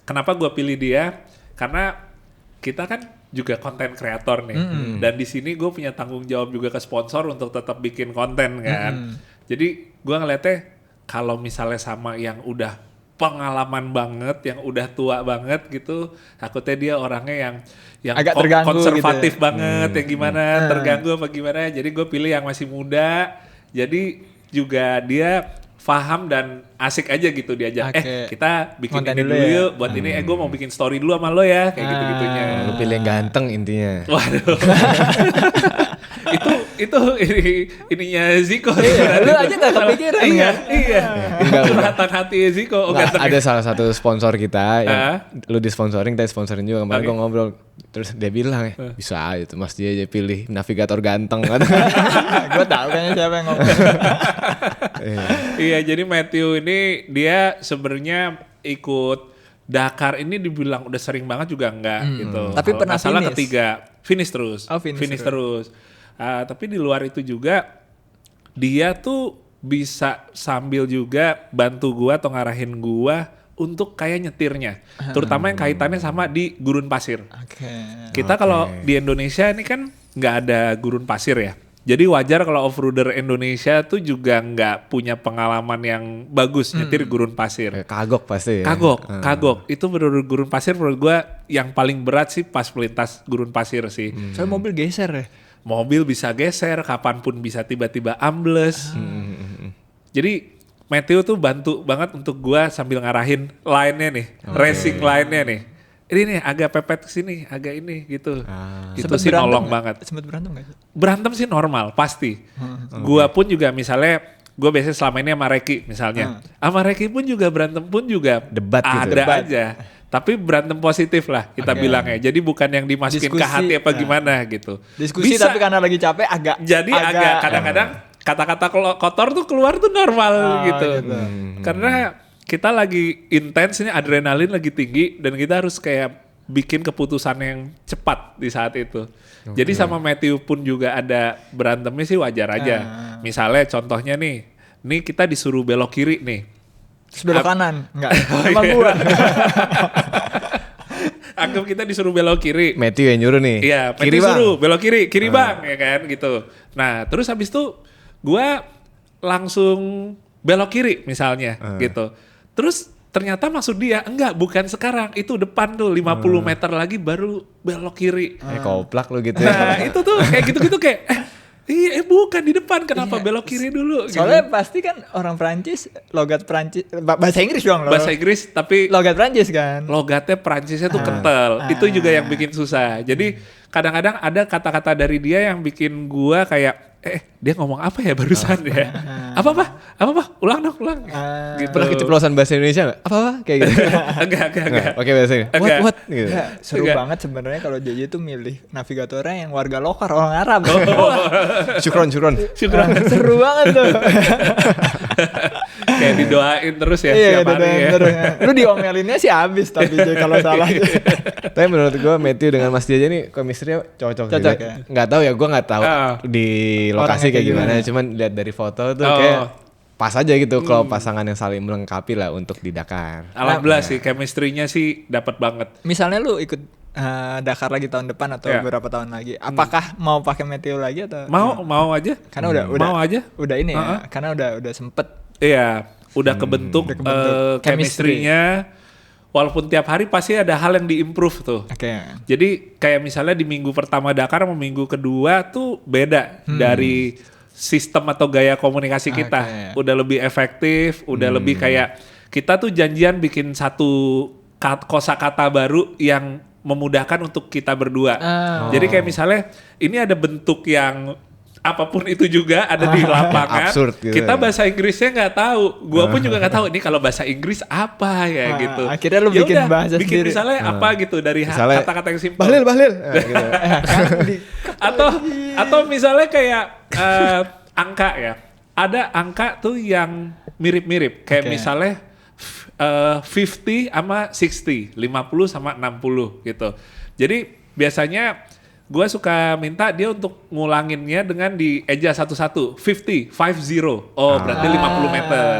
Kenapa gue pilih dia? Karena kita kan juga konten kreator nih, dan di sini gue punya tanggung jawab juga ke sponsor untuk tetap bikin konten kan. Jadi gue ngeliatnya kalau misalnya sama yang udah pengalaman banget, yang udah tua banget gitu, takutnya dia orangnya yang agak terganggu konservatif gitu banget, yang gimana terganggu apa gimana. Jadi gue pilih yang masih muda, jadi juga dia paham dan asik aja gitu diajak. Kita bikin konten ini dulu yuk, buat ini. Gue mau bikin story dulu sama lo ya, kayak gitu-gitunya. Lu pilih yang ganteng intinya. Waduh. itu ininya Ziko. Lu aja gak kepikiran kan? Iya. Curhatan hati Ziko. Ada salah satu sponsor kita yang lu disponsoring, kita sponsorin juga. Kemarin gue ngobrol, terus dia bilang bisa aja tuh Mas dia aja pilih navigator ganteng. Gue tahu kayaknya siapa yang ngomong. Iya, jadi Matthew ini dia sebenarnya ikut Dakar ini dibilang udah sering banget juga enggak gitu. Tapi pernah salah finish. Ketiga finish terus. Finish terus. Tapi di luar itu juga dia tuh bisa sambil juga bantu gua atau ngarahin gua untuk kayak nyetirnya. Terutama yang kaitannya sama di gurun pasir. Kita kalau di Indonesia ini kan nggak ada gurun pasir ya. Jadi wajar kalau off-roader Indonesia tuh juga nggak punya pengalaman yang bagus nyetir gurun pasir. Kagok pasti ya. Kagok. Itu bener-bener gurun pasir menurut gue yang paling berat sih pas melintas gurun pasir sih. Soalnya mobil geser ya? Mobil bisa geser, kapanpun bisa tiba-tiba ambles. Jadi Matthew tuh bantu banget untuk gue sambil ngarahin line-nya nih, racing line-nya nih. Ini nih agak pepet kesini, agak ini gitu. Itu sih nolong banget. Sempet berantem gak sih? Berantem sih normal, pasti. Gua pun juga misalnya, gue biasanya selama ini sama Reki misalnya. Sama Reki pun juga berantem pun juga debat ada gitu. aja. Tapi berantem positif lah kita bilangnya. Jadi bukan yang dimasukin ke hati apa gimana gitu. Diskusi bisa, tapi karena lagi capek agak. Jadi agak kadang-kadang kata-kata kotor tuh keluar tuh normal gitu. Karena kita lagi intens ini, adrenalin lagi tinggi dan kita harus kayak bikin keputusan yang cepat di saat itu. Jadi sama Matthew pun juga ada berantemnya sih wajar aja. Misalnya contohnya nih kita disuruh belok kiri nih. Terus belok kanan? Enggak, emang gua. Anggap kita disuruh belok kiri. Matthew yang nyuruh nih. Iya, Matthew suruh belok kiri bang, ya kan gitu. Nah terus habis itu gua langsung belok kiri misalnya gitu. Terus ternyata maksud dia, bukan sekarang, itu depan tuh 50 meter lagi baru belok kiri. Koplak lu gitu Nah itu tuh kayak gitu-gitu kayak, bukan di depan, kenapa belok kiri dulu? Soalnya gitu. pasti kan orang Prancis, logat Prancis, bahasa Inggris dong loh. Bahasa Inggris tapi logat Prancis kan. Logatnya Prancisnya tuh kental, itu juga yang bikin susah. Jadi kadang-kadang ada kata-kata dari dia yang bikin gua kayak, dia ngomong apa ya barusan ya? Apa? Ulang dong. Gitu. Pernah keceplosan bahasa Indonesia nggak? Apa? Kayak gitu. Enggak. Oke bahasa Indonesia. What? Gitu. Seru banget sebenarnya kalau JJ tuh milih navigatornya yang warga lokal, orang Arab. Syukron. Seru banget tuh. Kayak didoain terus ya tiap hari ya. Lu diomelinnya sih habis tapi kalau salah. Tapi menurut gue Matthew dengan Mas Jaja nih chemistry-nya cocok ya? Nggak tahu ya, gue nggak tahu di lokasi kayak gimana. Cuman lihat dari foto tuh kayak pas aja gitu kalau pasangan yang saling melengkapi lah untuk di Dakar. Alhamdulillah sih chemistry-nya sih dapat banget. Misalnya lu ikut Dakar lagi tahun depan atau Ya. beberapa tahun lagi, apakah mau pakai Meteo lagi atau Mau aja. karena udah Mau aja. udah ini ya, karena udah sempet. Iya, udah kebentuk, chemistry-nya. Walaupun tiap hari pasti ada hal yang diimprove tuh. Oke. Jadi kayak misalnya di minggu pertama Dakar sama minggu kedua tuh beda dari sistem atau gaya komunikasi kita. Oke. Udah lebih efektif, udah lebih kayak kita tuh janjian bikin satu kosakata baru yang memudahkan untuk kita berdua. Jadi kayak misalnya ini ada bentuk yang apapun itu juga ada di lapangan. Absurd gitu. Kita bahasa Inggrisnya nggak tahu. Gua pun juga nggak tahu ini kalau bahasa Inggris apa ya gitu. Akhirnya lu Ya bikin udah, bahasa bikin sendiri. misalnya apa gitu dari Misalnya, kata-kata yang simpel. Bahlil. Gitu. atau misalnya kayak angka ya. Ada angka tuh yang mirip-mirip kayak Oke. misalnya 50 sama 60, 50 sama 60 gitu. Jadi biasanya gue suka minta dia untuk ngulanginnya dengan dieja satu-satu. 50. Oh berarti 50 meter.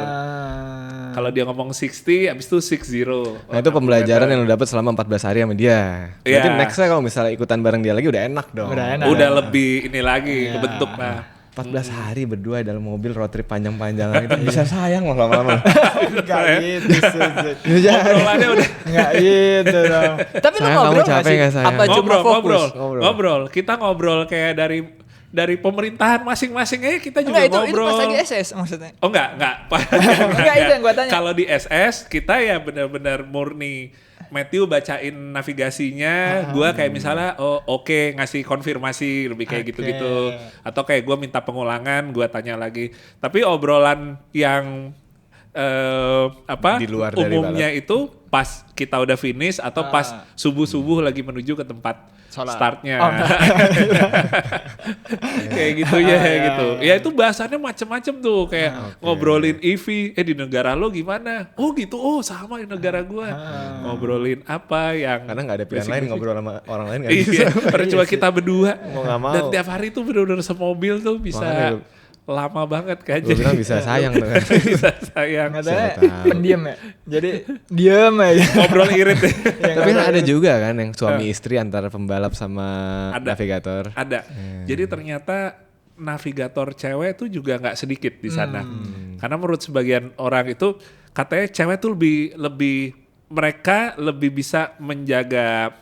Kalau dia ngomong 60, abis itu 60. Nah itu pembelajaran yang lu dapat selama 14 hari sama dia. Berarti Iya. nextnya kalau misalnya ikutan bareng dia lagi udah enak dong. Udah enak. Udah lebih ini lagi kebentuk nah. 14 hari berdua dalam mobil road trip panjang-panjangan itu bisa sayang loh lama-lama. Enggak gitu. Obrolannya udah Enggak gitu dong. Tapi lu Sayang, ngobrol kamu nggak capek sih? nggak, sayang? Apa cuma fokus? ngobrol. Kita ngobrol kayak dari pemerintahan masing-masing aja kita juga Enggak, itu ngobrol. pas lagi SS maksudnya. Oh enggak. Enggak, itu yang gua tanya. Kalau di SS kita ya benar-benar murni Matthew bacain navigasinya, gua kayak misalnya oke, ngasih konfirmasi lebih kayak Oke. gitu-gitu. Atau kayak gua minta pengulangan, gua tanya lagi. Tapi obrolan yang Di luar dari umumnya itu pas kita udah finish atau pas subuh-subuh lagi menuju ke tempat Sholat. startnya. Oh, Kayak gitu ya, gitu. Ya itu bahasannya macem-macem tuh kayak ngobrolin EV, di negara lo gimana? Oh gitu, sama di negara gua. Ngobrolin apa yang Karena nggak ada pilihan lain ngobrol sama orang lain kan. Iya, karena cuma kita berdua. Mau nggak mau. Dan tiap hari tuh bener-bener semobil tuh bisa Makanya lama banget kan. Gue bilang bisa sayang tuh kan. bisa sayang. Katanya Siapa tahu. pendiam ya. Jadi diam aja. Ngobrol irit ya. Tapi kan ada juga kan yang suami istri antara pembalap sama Ada. navigator. Ada. Jadi ternyata navigator cewek tuh juga nggak sedikit di sana. Karena menurut sebagian orang itu katanya cewek tuh lebih mereka lebih bisa menjaga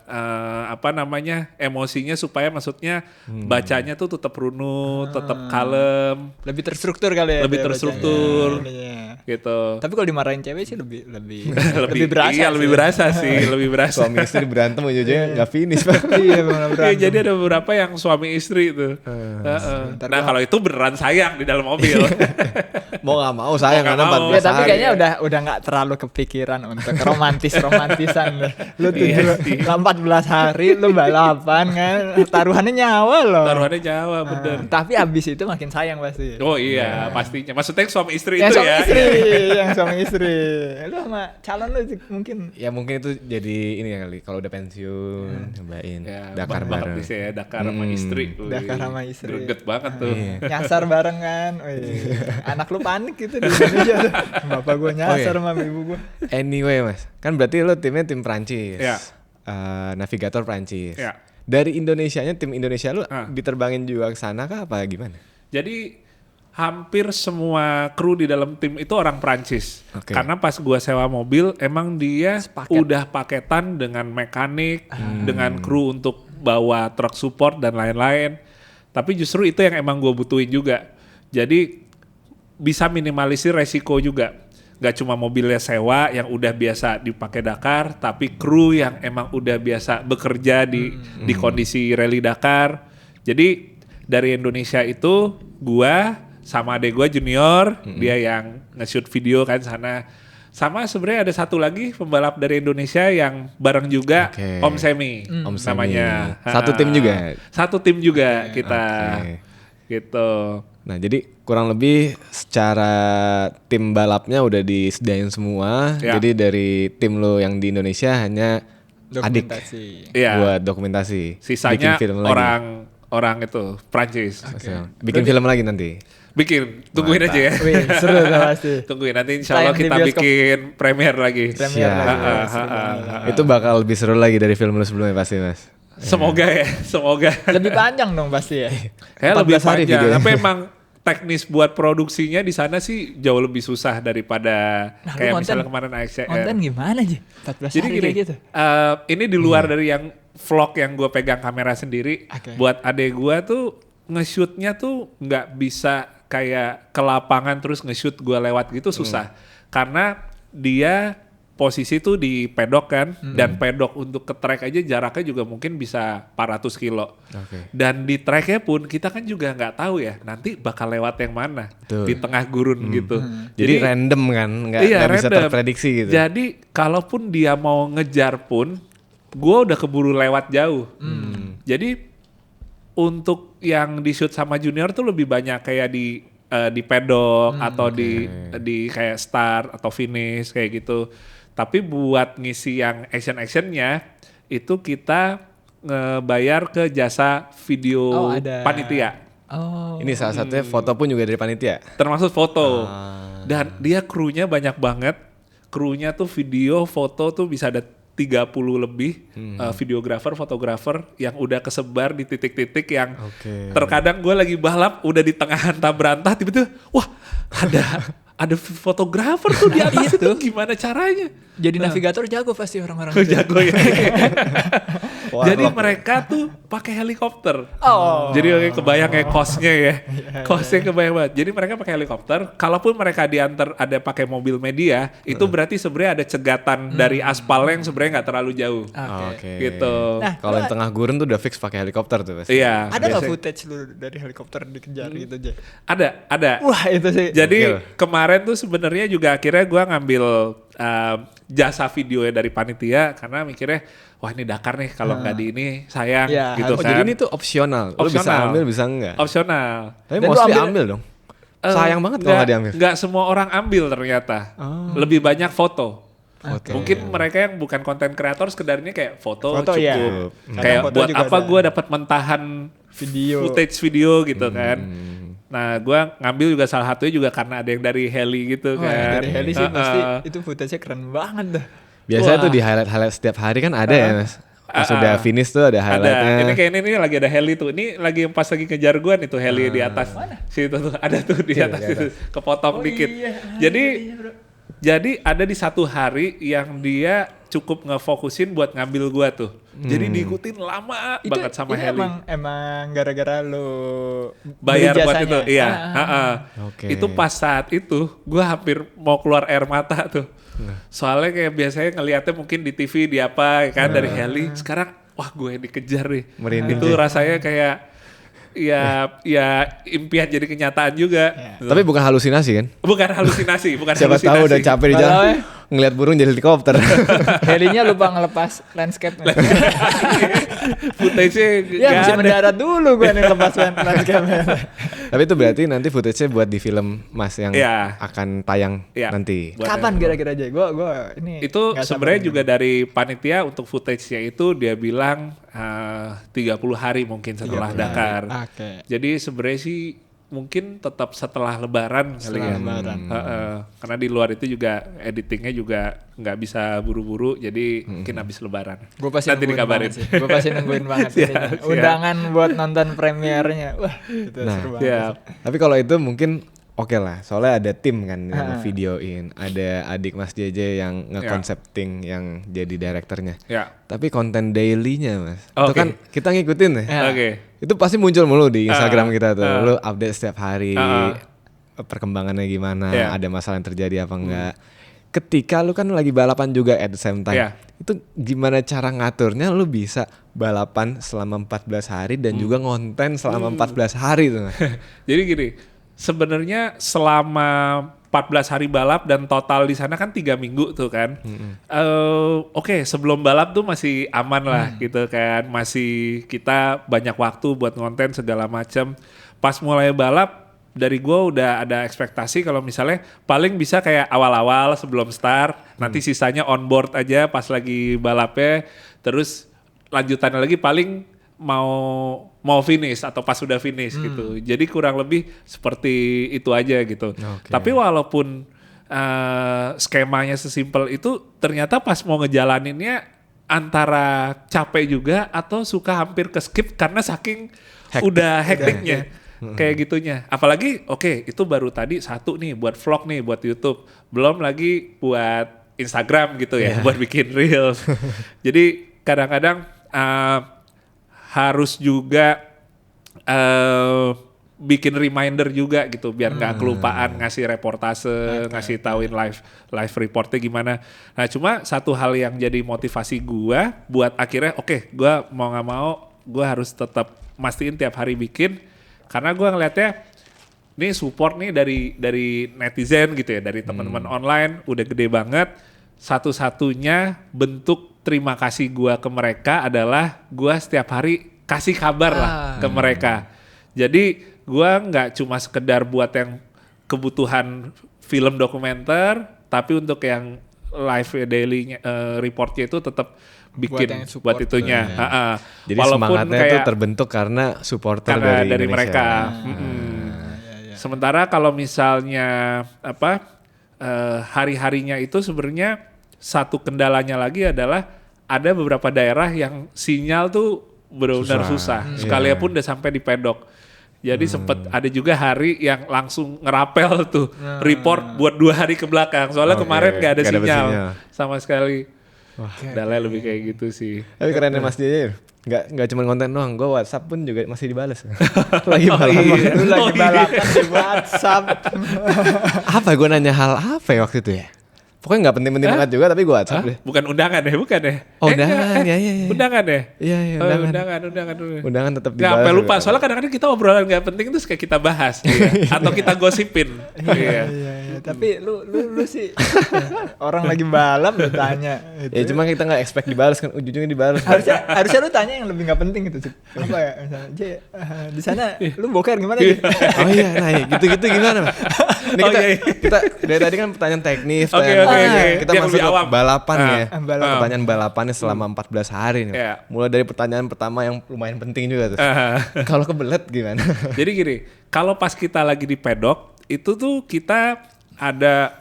emosinya supaya maksudnya bacanya tuh tetap runut, tetap kalem, Lebih terstruktur kali ya. lebih dia terstruktur bacanya. gitu. Tapi kalau dimarahin cewek sih lebih lebih berasa. iya, lebih berasa sih, lebih berasa. Suami istri berantem ujung-ujungnya nggak finish Pak. Iya benar Iya, jadi ada beberapa yang suami istri tuh. Heeh. Nah kalau itu beneran sayang di dalam mobil. Mau nggak mau sayang Mau karena nggak mau. 14 Ya tapi hari. kayaknya udah nggak terlalu kepikiran untuk romantisan deh. Lu Iya sih. 14 hari lu balapan kan, taruhannya nyawa loh. Taruhannya Jawa bener. Tapi abis itu makin sayang pasti. Oh iya pastinya. Maksudnya suami istri Yang itu suami ya. istri, yang suami istri. Lu sama calon lu mungkin. Ya mungkin itu jadi ini ya kali kalau udah pensiun cobain Ya, Dakar banget bareng. bisa ya Dakar sama istri. Wih, Dakar sama istri. Greget banget tuh. Nyasar bareng kan. Wih, anak lu panik gitu di Indonesia tuh. Bapak gua nyasar sama ibu gua. Anyway Mas, kan berarti lo timnya tim Prancis. Ya. Navigator Prancis. Ya. Dari Indonesianya tim Indonesia lu Ah. diterbangin juga ke sana kah apa gimana? Jadi hampir semua kru di dalam tim itu orang Prancis. Oke. Karena pas gua sewa mobil, emang dia Sepaket. udah paketan dengan mekanik, dengan kru untuk bawa truk support dan lain-lain. Tapi justru itu yang emang gua butuhin juga. Jadi bisa minimalisir resiko juga. Gak cuma mobilnya sewa yang udah biasa dipakai Dakar, tapi kru yang emang udah biasa bekerja di kondisi rally Dakar. Jadi dari Indonesia itu gua sama adek gua junior, dia yang nge-shoot video kan sana. Sama sebenarnya ada satu lagi pembalap dari Indonesia yang bareng juga, Oke. Om Semi Om Semi. namanya. Satu tim juga? Satu tim juga kita. Oke. Gitu. Nah jadi kurang lebih secara tim balapnya udah disediain semua. Ya. Jadi dari tim lo yang di Indonesia hanya adik Dokumentasi. Iya. buat dokumentasi. Sisanya Bikin film lagi. orang itu Prancis. Bikin film lagi nanti. Bikin, tungguin Mantap. aja ya. Wih, seru tuh pasti. Tungguin nanti insya Allah Tayang di kita bioskop. bikin premier lagi. Premier Siap. lagi. Ha, Seru ha, banget. ha. Itu bakal lebih seru lagi dari film lu sebelumnya pasti Mas. Semoga ya, semoga. Lebih panjang dong pasti ya. Kayak lebih 14 hari panjang. videonya. Tapi emang teknis buat produksinya di sana sih jauh lebih susah daripada Nah, lu kayak konten- misalnya kemarin AXR. Konten gimana aja? 14 Jadi hari gini, kayak gitu. ini di luar dari yang vlog yang gue pegang kamera sendiri. Oke. Buat adek gue tuh nge-shootnya tuh nggak bisa kayak ke lapangan terus nge-shoot gue lewat gitu susah. Karena dia posisi tuh di pedok kan, dan pedok untuk ke track aja jaraknya juga mungkin bisa 400 kilo. Oke. Dan di tracknya pun kita kan juga nggak tahu ya nanti bakal lewat yang mana. Betul. Di tengah gurun gitu. Jadi random kan, nggak bisa random. terprediksi gitu. Jadi kalaupun dia mau ngejar pun, gue udah keburu lewat jauh. Jadi untuk yang di shoot sama junior tuh lebih banyak kayak di pedok atau di kayak start atau finish kayak gitu. Tapi buat ngisi yang action-actionnya itu kita ngebayar ke jasa video Oh, ada. panitia. Oh. Ini salah satunya foto pun juga dari panitia. Termasuk foto. Ah. Dan dia krunya banyak banget. Krunya tuh video, foto tuh bisa ada 30 lebih videografer, fotografer yang udah kesebar di titik-titik yang Oke. terkadang gue lagi balap udah di tengah hanta berantah tiba-tiba wah ada fotografer tuh di atas itu gimana caranya? Jadi navigator jago pasti orang-orang. Jago ya. Wah, Jadi wah. mereka tuh pakai helikopter. Oh. Jadi kayak kebayang kayak kosnya ya. Kosnya kebayang banget. Jadi mereka pakai helikopter. Kalaupun mereka diantar ada pakai mobil media, itu berarti sebenarnya ada cegatan dari aspal yang sebenarnya nggak terlalu jauh. Oke. Gitu. Nah, Kalau yang tengah gurun tuh udah fix pakai helikopter tuh pasti. Iya. Ada nggak biasanya- footage lu dari helikopter dikejar gitu aja? Ada. Wah itu sih. Jadi Gokil. kemarin tuh sebenarnya juga akhirnya gue ngambil jasa videonya dari panitia karena mikirnya wah ini Dakar nih kalau nggak di ini sayang Iya, gitu Oh, kan. jadi ini tuh opsional. Lu bisa Opsional. ambil bisa enggak. Opsional. Tapi Dan lu mostly ambil- ambil dong. Sayang banget kalau nggak diambil. Nggak semua orang ambil ternyata. Lebih banyak foto. Oke. Mungkin mereka yang bukan konten kreator sekedarnya kayak foto, Foto, cukup. ya. Kayak Kadang foto buat juga apa ada. gue dapat mentahan Video. footage video gitu kan. Nah gue ngambil juga salah satunya juga karena ada yang dari heli gitu Wah, kan. dari heli sih pasti Heeh. itu footage-nya keren banget dah. Biasanya Wah. tuh di highlight setiap hari kan ada ya Mas. Pas udah finish tuh ada Ada. highlightnya. Ini kayak ini lagi ada heli tuh. Ini lagi pas lagi kejar gue nih tuh heli di atas. Situ tuh ada tuh di atas itu. Kepotong dikit. Jadi ada di satu hari yang dia cukup ngefokusin buat ngambil gua tuh. Jadi diikutin lama banget sama ini heli. emang gara-gara lu Bayar beli buat jasanya. itu. Iya. Ah. heeh. Oke. Itu pas saat itu gua hampir mau keluar air mata tuh. Soalnya kayak biasanya ngeliatnya mungkin di TV di apa ya kan dari heli. Sekarang wah gue dikejar nih. Merinding Itu sih. rasanya kayak ya impian jadi kenyataan juga. Tapi bukan halusinasi kan? Bukan halusinasi, bukan Siapa halusinasi. tahu udah capek di jalan Malah, ngeliat burung jadi helikopter. Helinya lupa ngelepas landscape-nya. Footage-nya Ya nggak mesti ada. mendarat dulu gue nih lepas landscape-nya. Tapi itu berarti nanti footage-nya buat di film Mas yang Iya. akan tayang Iya. nanti. Buat Kapan yang- kira-kira aja? Gue ini Itu nggak sabar sebenarnya nih. juga dari panitia untuk footage-nya itu dia bilang 30 hari mungkin setelah 30 hari. Dakar. Oke. Jadi sebenarnya sih mungkin tetap setelah Lebaran kali Setelah ya. Lebaran. Karena di luar itu juga editingnya juga nggak bisa buru-buru, jadi mungkin habis Lebaran. Gue pasti Nanti nungguin dikabarin. banget sih. Gue pasti nungguin banget Siap, ininya. siap. Undangan buat nonton premiernya. Wah, itu Nah, seru banget. Siap. Tapi kalau itu mungkin oke lah, soalnya ada tim kan yang ngevideoin, ada adik Mas JJ yang nge-concepting yang jadi direkturnya. Ya. Tapi konten daily-nya Mas, itu Oke. kan kita ngikutin ya. Ya. Oke. Itu pasti muncul mulu di Instagram kita tuh. Lu update setiap hari, Ah. perkembangannya gimana, Ya. ada masalah yang terjadi apa enggak. Ketika lu kan lagi balapan juga at the same time. Ya. Itu gimana cara ngaturnya lu bisa balapan selama 14 hari dan juga ngonten selama 14 hari tuh Mas. Jadi gini, sebenarnya selama 14 hari balap dan total di sana kan 3 minggu tuh kan. Oke, sebelum balap tuh masih aman lah gitu kan. Masih kita banyak waktu buat ngonten segala macam. Pas mulai balap dari gue udah ada ekspektasi kalau misalnya paling bisa kayak awal-awal sebelum start, nanti sisanya on board aja pas lagi balapnya. Terus lanjutannya lagi paling mau finish atau pas sudah finish gitu. Jadi kurang lebih seperti itu aja gitu. Oke. Tapi walaupun skemanya sesimpel itu, ternyata pas mau ngejalaninnya antara capek juga atau suka hampir ke skip karena saking udah hektiknya. Kayak gitunya. Apalagi itu baru tadi satu nih buat vlog nih, buat YouTube. Belum lagi buat Instagram gitu ya, buat bikin reels. Jadi kadang-kadang harus juga bikin reminder juga gitu biar nggak kelupaan ngasih reportase, ngasih tauin live reportnya gimana. Nah cuma satu hal yang jadi motivasi gua buat akhirnya gua mau nggak mau gua harus tetap mastiin tiap hari bikin, karena gua ngeliatnya ini support nih dari netizen gitu ya, dari teman-teman online udah gede banget. Satu-satunya bentuk terima kasih gua ke mereka adalah gua setiap hari kasih kabar lah ke mereka. Jadi gua nggak cuma sekedar buat yang kebutuhan film dokumenter, tapi untuk yang live daily reportnya itu tetap bikin buat itunya. Jadi Walaupun semangatnya itu kayak terbentuk karena supporter karena dari Indonesia. mereka. Sementara kalau misalnya hari-harinya itu sebenarnya satu kendalanya lagi adalah ada beberapa daerah yang sinyal tuh benar-benar susah. Sekalian pun udah sampai di pedok. Jadi sempet ada juga hari yang langsung ngerapel tuh report buat 2 hari ke belakang. Soalnya kemarin gak ada sinyal sama sekali. Kendalanya lebih kayak gitu sih. Tapi keren ya Mas Jair. Nggak cuma konten doang, gue WhatsApp pun juga masih dibalas. Lagi balapan. Lu lagi balapan di WhatsApp. Apa gue nanya hal apa ya waktu itu ya? Pokoknya nggak penting-penting banget juga, tapi gue WhatsApp deh. Bukan undangan ya, bukan ya? Oh, undangan, ya. Undangan ya? Iya, Undangan. Undangan tetap Gak dibalas. sampai lupa, juga. soalnya kadang-kadang kita obrolan gak penting terus kayak kita bahas. Atau kita gosipin. Iya. Tapi lu sih orang lagi balap lu tanya. Ya cuma kita nggak expect dibalas kan, ujung-ujungnya dibalas. Harusnya lu tanya yang lebih nggak penting gitu. Apa ya? Misalnya, di sana lu boker gimana gitu? Oh iya, nah gitu-gitu gimana? Ini kita dari tadi kan pertanyaan teknis, kita Yang masuk lebih ke awam. balapan ya. Balapan. Pertanyaan balapannya selama 14 hari nih. Iya. Mulai dari pertanyaan pertama yang lumayan penting juga tuh. Kalau kebelet gimana? Jadi gini, kalau pas kita lagi di pedok, itu tuh kita ada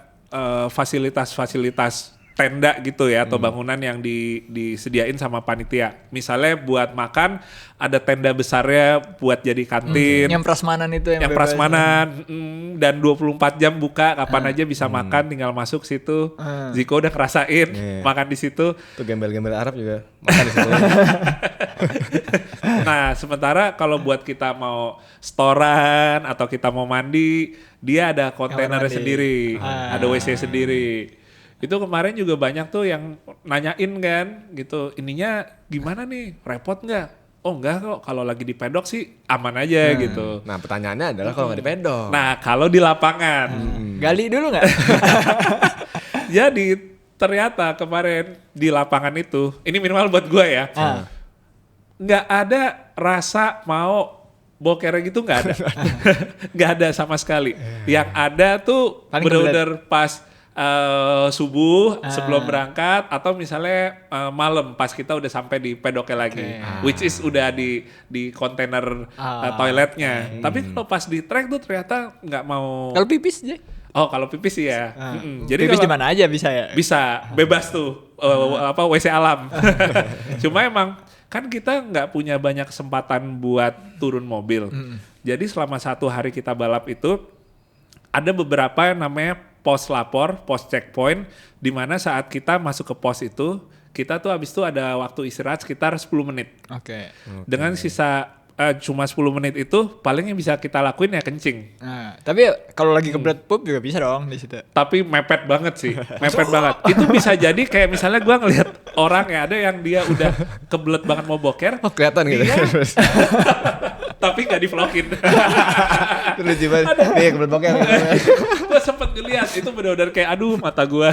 fasilitas-fasilitas tenda gitu ya, atau bangunan yang disediain sama panitia. Misalnya buat makan, ada tenda besarnya buat jadi kantin. Yang prasmanan itu yang bebas. prasmanan, dan 24 jam buka, kapan aja bisa makan, tinggal masuk situ. Ziko udah ngerasain makan di situ. Tuh gembel-gembel Arab juga makan di situ. Nah, sementara kalau buat kita mau storan atau kita mau mandi, dia ada kontainernya mandi. sendiri, ada WC sendiri. Itu kemarin juga banyak tuh yang nanyain kan gitu, ininya gimana nih, repot nggak? Oh enggak kok, kalau lagi di pedok sih aman aja gitu. Nah pertanyaannya adalah kalau nggak di pedok. Nah kalau di lapangan, Gali dulu nggak? jadi ternyata kemarin di lapangan itu, ini minimal buat gue ya, nggak ada rasa mau boker gitu, nggak ada. Nggak ada sama sekali. Yang ada tuh Paling bener-bener pas subuh sebelum berangkat, atau misalnya malam pas kita udah sampai di pedoknya lagi, which is udah di kontainer toiletnya. Tapi kalau pas di trek tuh ternyata nggak mau. Kalau pipis aja. Oh kalau pipis sih ya. Jadi Pipis kalau di mana aja bisa ya? bisa bebas tuh WC alam. Cuma emang kan kita nggak punya banyak kesempatan buat turun mobil. Jadi selama 1 hari kita balap itu ada beberapa yang namanya pos lapor, pos checkpoint, di mana saat kita masuk ke pos itu, kita tuh habis itu ada waktu istirahat sekitar 10 menit. Oke. Dengan sisa cuma 10 menit itu, paling yang bisa kita lakuin ya kencing. Nah, tapi kalau lagi kebelet pup juga bisa dong di situ. Tapi mepet banget sih, mepet banget. Itu bisa jadi kayak misalnya gue ngelihat orang ya, ada yang dia udah kebelet banget mau boker, Oh kelihatan gitu. tapi gak di-vlogin. Terus gimana? Nih kebelet boker. Gue sempet ngeliat, itu benar-benar kayak aduh mata gue.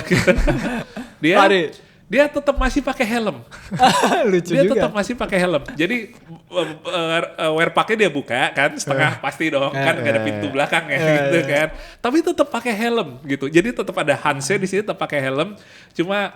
Dia tetap masih pakai helm. Lucu Dia juga. tetap masih pakai helm. Jadi wear packnya dia buka kan, setengah pasti dong, kan gak ada pintu belakang ya gitu kan. Tapi tetap pakai helm gitu. Jadi tetap ada Hansnya di sini, tetap pakai helm. Cuma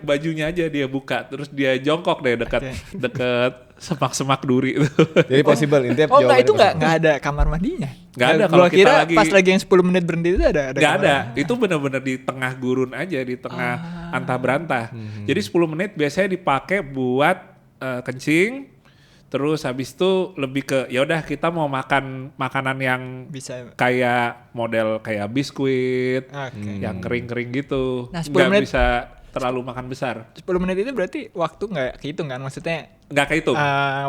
bajunya aja dia buka, terus dia jongkok deh dekat semak-semak duri itu. Jadi possible intinya. Oh enggak, itu jawabannya nggak ada kamar mandinya. Nggak ada, Gua kalau kita kira lagi- pas lagi yang 10 menit berhenti itu ada Nggak kamar ada, mandi. itu benar-benar di tengah gurun aja, di tengah antah berantah. Jadi 10 menit biasanya dipakai buat kencing, terus habis itu lebih ke ya udah kita mau makan makanan yang Bisa. kayak model kayak biskuit, Oke. yang kering-kering gitu. Nah, 10 Nggak menit- bisa terlalu makan besar. 10 menit itu berarti waktu nggak kehitung kan? Maksudnya Nggak kehitung,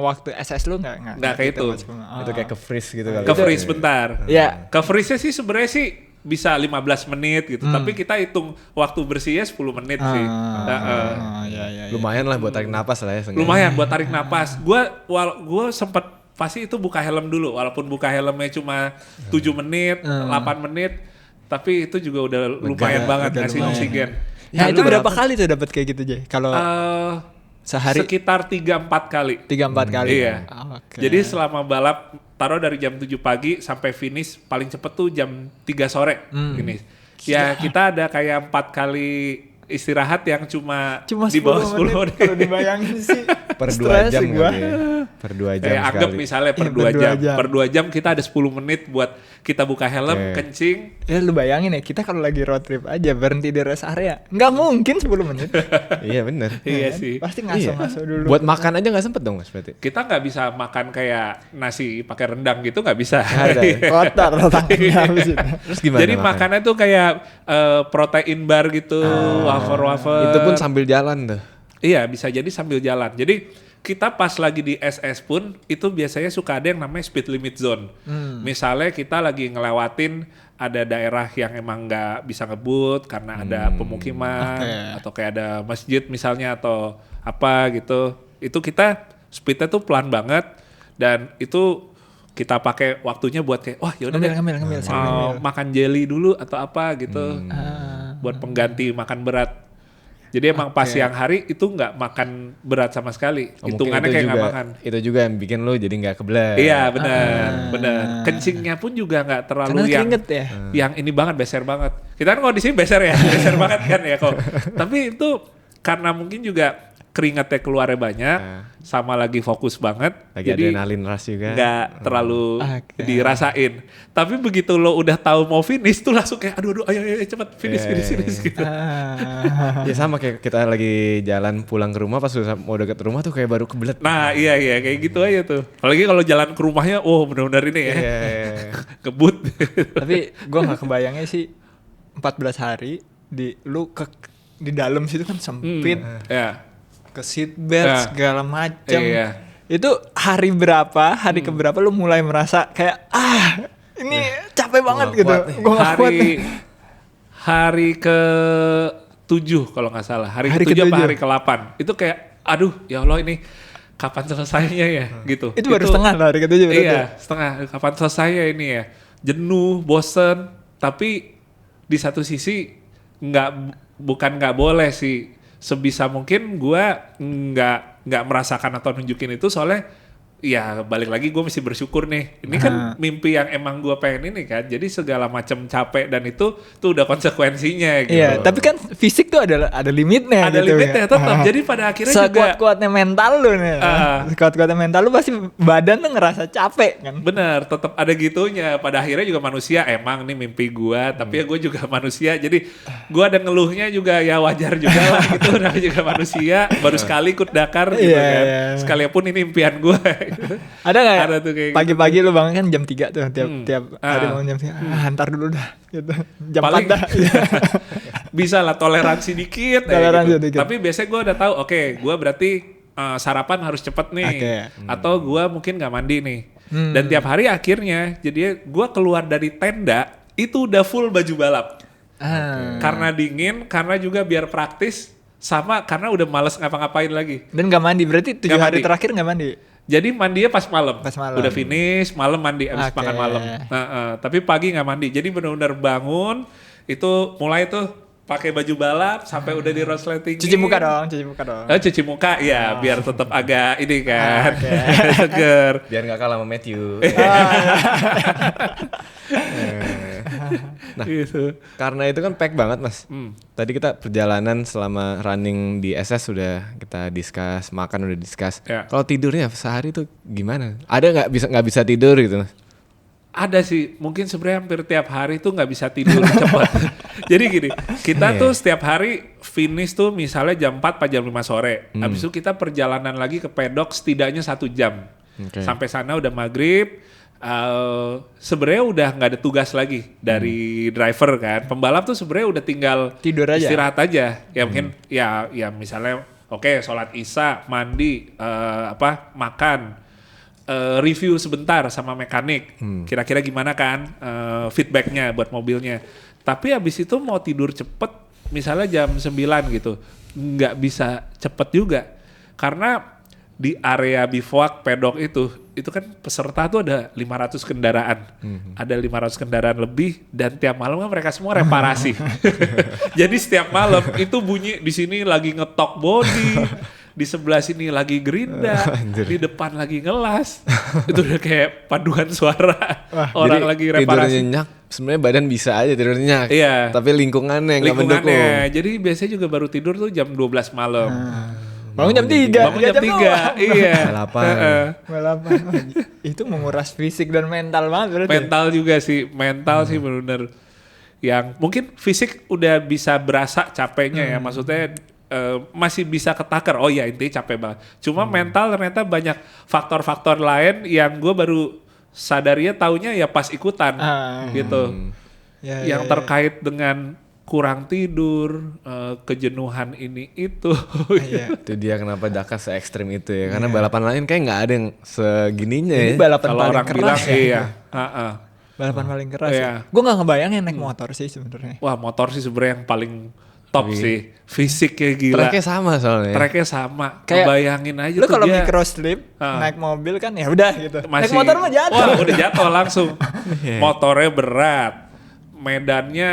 waktu SS lu nggak kehitung. Itu kayak ke freeze gitu kali. ke freeze bentar. Ya. Ke freeze-nya sih sebenarnya sih bisa 15 menit gitu, tapi kita hitung waktu bersihnya 10 menit sih. Heeh. Ya. Lumayan lah buat tarik napas lah ya. seenggaknya. Lumayan buat tarik napas. Gua sempet pasti itu buka helm dulu, walaupun buka helmnya cuma 7 menit, 8 menit, tapi itu juga udah lumayan banget ngasih oksigen. Nah, itu berapa kali tuh dapat kayak gitu, Jay? Kalau sehari Sekitar 3-4 kali. 3-4 kali. Iya. Oke. Jadi selama balap taruh dari jam 7 pagi sampai finish paling cepet tuh jam 3 sore finish. Ya kita ada kayak 4 kali istirahat yang cuma di bawah 10 menit. Kalau dibayangin sih. Per 2 stres jam gua. kali ya. Per 2 jam Kayak anggap sekali. misalnya per Iya, 2 per 2 jam. jam. Per 2 jam kita ada 10 menit buat kita buka helm, Oke. kencing. Ya lu bayangin ya, kita kalau lagi road trip aja berhenti di rest area. Nggak mungkin 10 menit. Iya bener. Iya sih. Pasti ngaso-ngaso dulu. Buat makan aja nggak sempet dong mas berarti. Kita nggak bisa makan kayak nasi pakai rendang gitu, nggak bisa. Nggak ada ya? kotor tangannya habis itu. Terus gimana? Jadi makannya tuh kayak protein bar gitu, wafer-wafer. Itu pun sambil jalan tuh. Iya, bisa jadi sambil jalan. Jadi kita pas lagi di SS pun itu biasanya suka ada yang namanya speed limit zone. Misalnya kita lagi ngelewatin ada daerah yang emang nggak bisa ngebut karena ada pemukiman atau kayak ada masjid misalnya atau apa gitu. Itu kita speednya tuh pelan banget dan itu kita pakai waktunya buat kayak wah yaudah deh Ngambil. makan jelly dulu atau apa gitu buat pengganti makan berat. Jadi emang pas siang hari itu nggak makan berat sama sekali. Oh, mungkin Hitungannya itu kayak nggak juga- makan. Itu juga yang bikin lo jadi nggak kebelah. Iya benar. Kencingnya pun juga nggak terlalu Karena yang keringet ya. yang ini banget, beser banget. Kita kan kalau di sini beser ya, beser banget kan ya kok. Tapi itu karena mungkin juga keringatnya keluarnya banyak, sama lagi fokus banget. Lagi jadi adrenalin rush juga. nggak terlalu Oke. dirasain. Tapi begitu lo udah tahu mau finish tuh langsung kayak aduh ayo cepet finish gitu. Ya sama kayak kita lagi jalan pulang ke rumah pas udah mau deket rumah tuh kayak baru kebelet. Nah iya kayak gitu aja tuh. Apalagi kalau jalan ke rumahnya, benar-benar ini ya, Iya. kebut. Tapi gue nggak kebayangnya sih 14 hari di dalam situ kan sempit, Ya. ke seat belt Ya. segala macam. Iya. Itu hari berapa, hari keberapa lu mulai merasa kayak ini capek banget gitu. kuat nih. Gue nggak kuat nih. Hari ke 7 kalau nggak salah. Hari ke 7 apa ke-7? hari ke 8. Itu kayak aduh ya Allah ini kapan selesainya ya gitu. Itu baru setengah lah hari ketujuh berarti. Iya, setengah. Kapan selesainya ini ya? Jenuh, bosen, tapi di satu sisi bukan nggak boleh sih. Sebisa mungkin gua nggak merasakan atau nunjukin itu soalnya ya balik lagi gue mesti bersyukur nih. Ini kan mimpi yang emang gue pengen ini kan. Jadi segala macam capek dan itu tuh udah konsekuensinya gitu. Iya, tapi kan fisik tuh ada limitnya Ada gitu limitnya ya. tetap. Jadi pada akhirnya juga Sekuat-kuatnya mental lu nih. Sekuat-kuatnya mental lu pasti badan tuh ngerasa capek kan. bener, tetap ada gitunya. Pada akhirnya juga manusia emang nih mimpi gua, tapi ya gue juga manusia. Jadi gua ada ngeluhnya juga ya wajar juga lah gitu. Namanya juga manusia, baru sekali ikut Dakar gitu Iya, kan. iya. Sekalipun ini impian gua. Ada nggak? Ada tuh kayak pagi-pagi lu bangun kan jam 3 tuh tiap hari Ah. bangun jam 3. Ntar dulu dah gitu. Jam Paling 4 dah. bisa lah toleransi dikit. Toleransi gitu. dikit. Tapi biasanya gua udah tahu, oke, gua berarti sarapan harus cepet nih. Oke. Atau gua mungkin nggak mandi nih. Dan tiap hari akhirnya, jadi gua keluar dari tenda itu udah full baju balap. Karena dingin, karena juga biar praktis, sama karena udah males ngapa-ngapain lagi. Dan nggak mandi, berarti 7 Nggak hari mandi. terakhir nggak mandi. Jadi mandinya pas malam. Pas malam. Udah finish, malam mandi abis Oke. makan malam. Tapi pagi nggak mandi. Jadi benar-benar bangun itu mulai tuh pakai baju balap sampai udah di road sledding. Cuci muka dong. Cuci muka ya biar tetap agak ini kan seger. Biar nggak kalah sama Matthew. Nah, gitu. karena itu kan pack banget mas. Tadi kita perjalanan selama running di SS sudah kita discuss, makan udah discuss. Ya. Kalau tidurnya sehari tuh gimana? Ada nggak bisa tidur gitu mas? Ada sih, mungkin sebenarnya hampir tiap hari tuh nggak bisa tidur cepat. Jadi gini, kita tuh setiap hari finish tuh misalnya jam 4 jam 5 sore. Habis itu kita perjalanan lagi ke pedok setidaknya 1 jam. Oke. Sampai sana udah maghrib. Sebenarnya udah nggak ada tugas lagi dari driver kan. Pembalap tuh sebenarnya udah tinggal Tidur aja. istirahat aja. Ya mungkin ya misalnya oke, sholat isya, mandi, makan. Review sebentar sama mekanik, kira-kira gimana kan feedbacknya buat mobilnya. Tapi abis itu mau tidur cepet, misalnya jam 9 gitu, nggak bisa cepet juga. Karena di area bivouac pedok itu kan peserta tuh ada 500 kendaraan. Ada 500 kendaraan lebih dan tiap malam kan mereka semua reparasi. Jadi setiap malam itu bunyi di sini lagi ngetok body. Di sebelah sini lagi gerinda, di depan lagi ngelas. Itu udah kayak paduan suara orang Jadi lagi tidur reparasi. nyenyak, sebenarnya badan bisa aja tidur nyenyak. Iya. Tapi lingkungannya nggak mendukung. Lingkungannya. Jadi biasanya juga baru tidur tuh jam 12 malam. Bangun jam 3. Bangun jam 3. Iya. Balapan. Balapan. Itu menguras fisik dan mental banget berarti. Mental juga sih. Mental sih benar-benar yang mungkin fisik udah bisa berasa capeknya ya. Maksudnya masih bisa ketakar. Oh ya intinya capek banget. Cuma mental ternyata banyak faktor-faktor lain yang gue baru sadarnya taunya ya pas ikutan gitu. Yang terkait dengan kurang tidur, kejenuhan ini itu. Itu dia kenapa Dakar se ekstrim itu ya. Karena balapan lain kayak nggak ada yang segininya Ini ya. balapan Kalau paling orang keras bilang ya. iya. Balapan paling keras Iya. ya. Gue gak ngebayang yang naik motor sih sebenarnya. Wah motor sih sebenarnya yang paling top sih. Fisiknya gila. Tracknya sama soalnya. Tracknya sama. Kayak Bayangin aja lu tuh kalau dia micro slip naik mobil kan ya udah gitu. Naik masih, motor mah jatuh. Wah udah jatuh langsung. Motornya berat. Medannya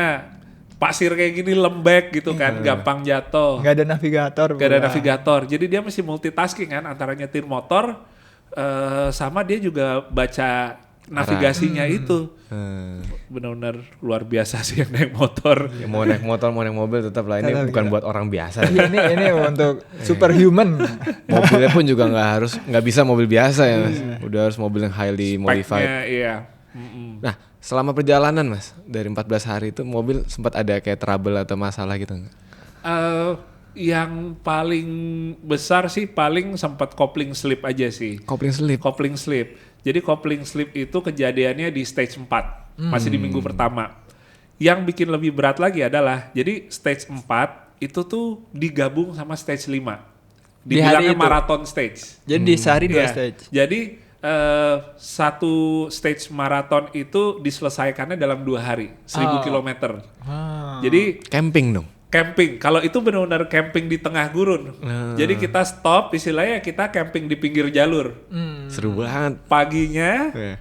pasir kayak gini lembek gitu kan. Gampang jatuh. Gak ada navigator. Gak ada navigator. Jadi dia mesti multitasking kan. Antara nyetir motor sama dia juga baca navigasinya itu. Benar-benar luar biasa sih yang naik motor. Ya, mau naik motor mau naik mobil tetap lah ini bukan buat orang biasa. ini untuk superhuman. Mobilnya pun juga nggak bisa mobil biasa ya mas. Udah harus mobil yang highly modified. Speknya, iya. Nah selama perjalanan mas dari 14 hari itu mobil sempat ada kayak trouble atau masalah gitu nggak? Yang paling besar sih paling sempat kopling slip aja sih. Kopling slip. Kopling slip. Jadi kopling slip itu kejadiannya di stage 4, masih di minggu pertama. Yang bikin lebih berat lagi adalah, jadi stage 4 itu tuh digabung sama stage 5. Dibilangnya marathon stage. Jadi di sehari 2 Iya. stage. Jadi satu stage marathon itu diselesaikannya dalam 2 hari, 1000 kilometer. Jadi Camping dong. camping, kalau itu benar-benar camping di tengah gurun. Jadi kita stop, istilahnya kita camping di pinggir jalur. Seru banget. Paginya Iya.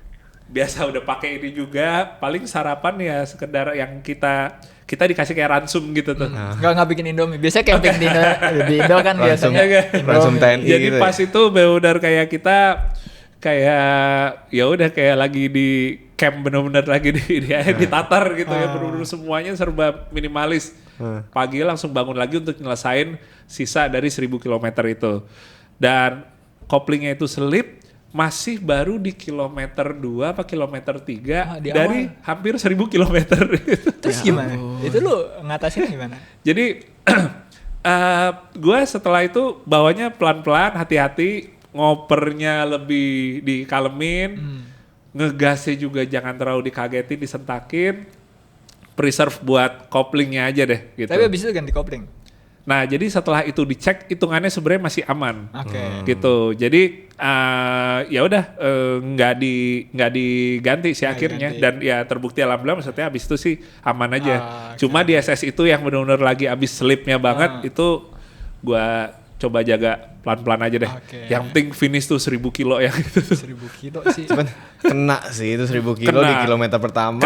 biasa udah pakai ini juga, paling sarapan ya sekedar yang kita dikasih kayak ransum gitu tuh. Nggak bikin Indomie. Biasanya camping di Indo kan Langsung, biasanya. langsung TNI Jadi gitu pas ya? itu benar kayak kita kayak ya udah kayak lagi di camp, bener-bener lagi di air di tatar gitu ya, bener-bener semuanya serba minimalis. Pagi langsung bangun lagi untuk nyelesain sisa dari 1000 kilometer itu. Dan koplingnya itu selip masih baru di kilometer 2 apa kilometer 3 di dari hampir 1000 kilometer. Terus gimana? Itu lu ngatasin gimana? Jadi gue setelah itu bawanya pelan-pelan, hati-hati, ngopernya lebih dikalemin, ngegasnya juga jangan terlalu dikagetin, disentakin, preserve buat koplingnya aja deh gitu. Tapi abis itu ganti kopling. Nah jadi setelah itu dicek hitungannya sebenarnya masih aman. Oke. Gitu. Jadi ya udah nggak diganti sih akhirnya, dan ya terbukti alhamdulillah, maksudnya abis itu sih aman aja. Cuma di SS itu yang benar-benar lagi abis slipnya banget itu gua coba jaga pelan-pelan aja deh. Yang penting finish tuh 1000 kilo ya gitu. 1000 kilo sih. Cuman kena sih itu 1000 kilo di kilometer pertama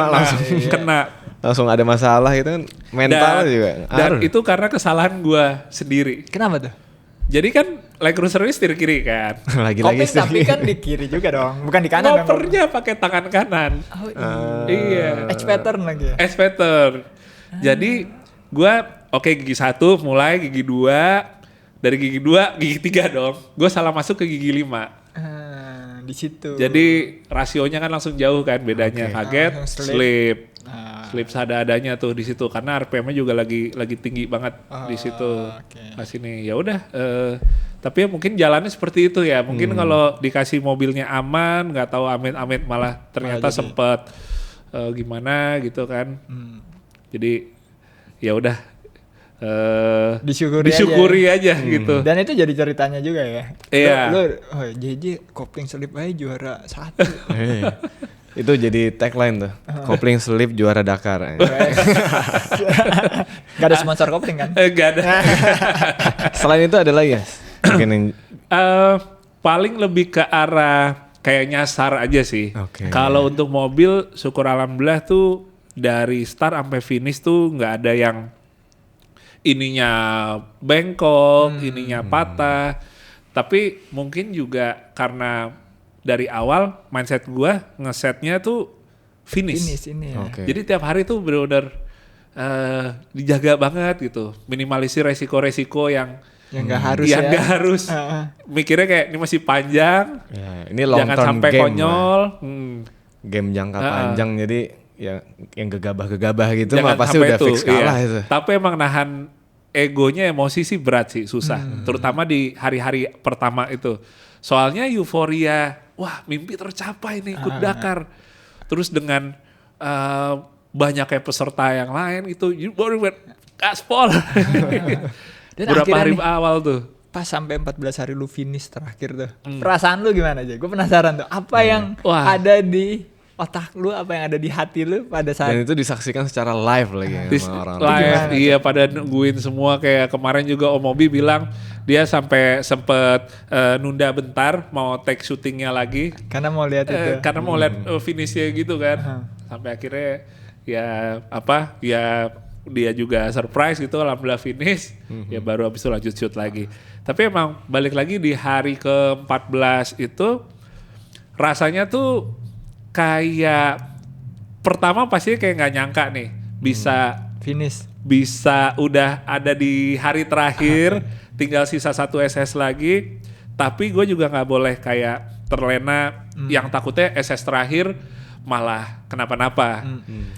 langsung ada masalah itu kan mental juga. Dan itu karena kesalahan gua sendiri. Kenapa tuh? Jadi kan Land Cruiser ini setir kiri kan. Lagi-lagi Kopling tapi kan di kiri juga dong, bukan di kanan. Ngopernya pakai tangan kanan. Oh Iya. Edge pattern lagi ya. S pattern. Jadi gua gigi 1 mulai, gigi 2, dari gigi 2 gigi 3 dong. Gua salah masuk ke gigi 5. Di situ. Jadi rasionya kan langsung jauh kan bedanya. Kaget, langsung slip. Ah. Slip sada-adanya tuh di situ karena RPM-nya juga lagi tinggi banget di situ. Oke. Pas ini ya udah tapi ya mungkin jalannya seperti itu ya. Mungkin kalau dikasih mobilnya aman, nggak tahu amit-amit malah ternyata sempet gimana gitu kan. Jadi ya udah disyukuri aja gitu. Dan itu jadi ceritanya juga ya. Iya. Lu JJ kopling slip aja juara 1. Itu jadi tagline tuh. Kopling slip juara Dakar. Gak ada sponsor kopling kan? Gak ada. Selain itu ada lagi ya? Mungkin yang Paling lebih ke arah kayak nyasar aja sih. Oke. Kalau untuk mobil, syukur alhamdulillah tuh dari start sampai finish tuh nggak ada yang ininya bengkok, ininya patah. Tapi mungkin juga karena dari awal mindset gua ngesetnya tuh finish Ini ya. Oke. Jadi tiap hari tuh bener-bener dijaga banget gitu. Minimalisir resiko-resiko yang Yang gak harus yang ya. nggak harus. Mikirnya kayak ini masih panjang. Ya, ini long Jangan term sampai game konyol. lah. Game jangka panjang jadi ya yang gegabah-gegabah gitu Jangan mah pasti sampai udah fix kalah iya. itu. Tapi emang nahan egonya, emosi sih berat sih, susah. Terutama di hari-hari pertama itu. Soalnya euforia, wah mimpi tercapai nih ikut Dakar. Terus dengan banyaknya peserta yang lain itu baru gaspol. Dan Berapa hari akhirnya nih, awal tuh? pas sampai 14 hari lu finish terakhir tuh. Perasaan lu gimana aja? Gue penasaran tuh. Apa yang Wah. ada di otak lu, apa yang ada di hati lu pada saat Dan itu disaksikan secara live lagi sama orang. Live, iya pada nungguin semua. Kayak kemarin juga Om Mobi bilang dia sampai sempet nunda bentar mau take syutingnya lagi karena mau lihat itu. karena mau lihat finishnya gitu kan. Sampai akhirnya ya dia juga surprise gitu, alhamdulillah finish. Ya baru habis itu lanjut shoot lagi. Tapi emang balik lagi di hari ke-14 itu rasanya tuh kayak pertama pasti kayak nggak nyangka nih bisa udah ada di hari terakhir, tinggal sisa 1 SS lagi. Tapi gue juga nggak boleh kayak terlena yang takutnya SS terakhir malah kenapa-napa.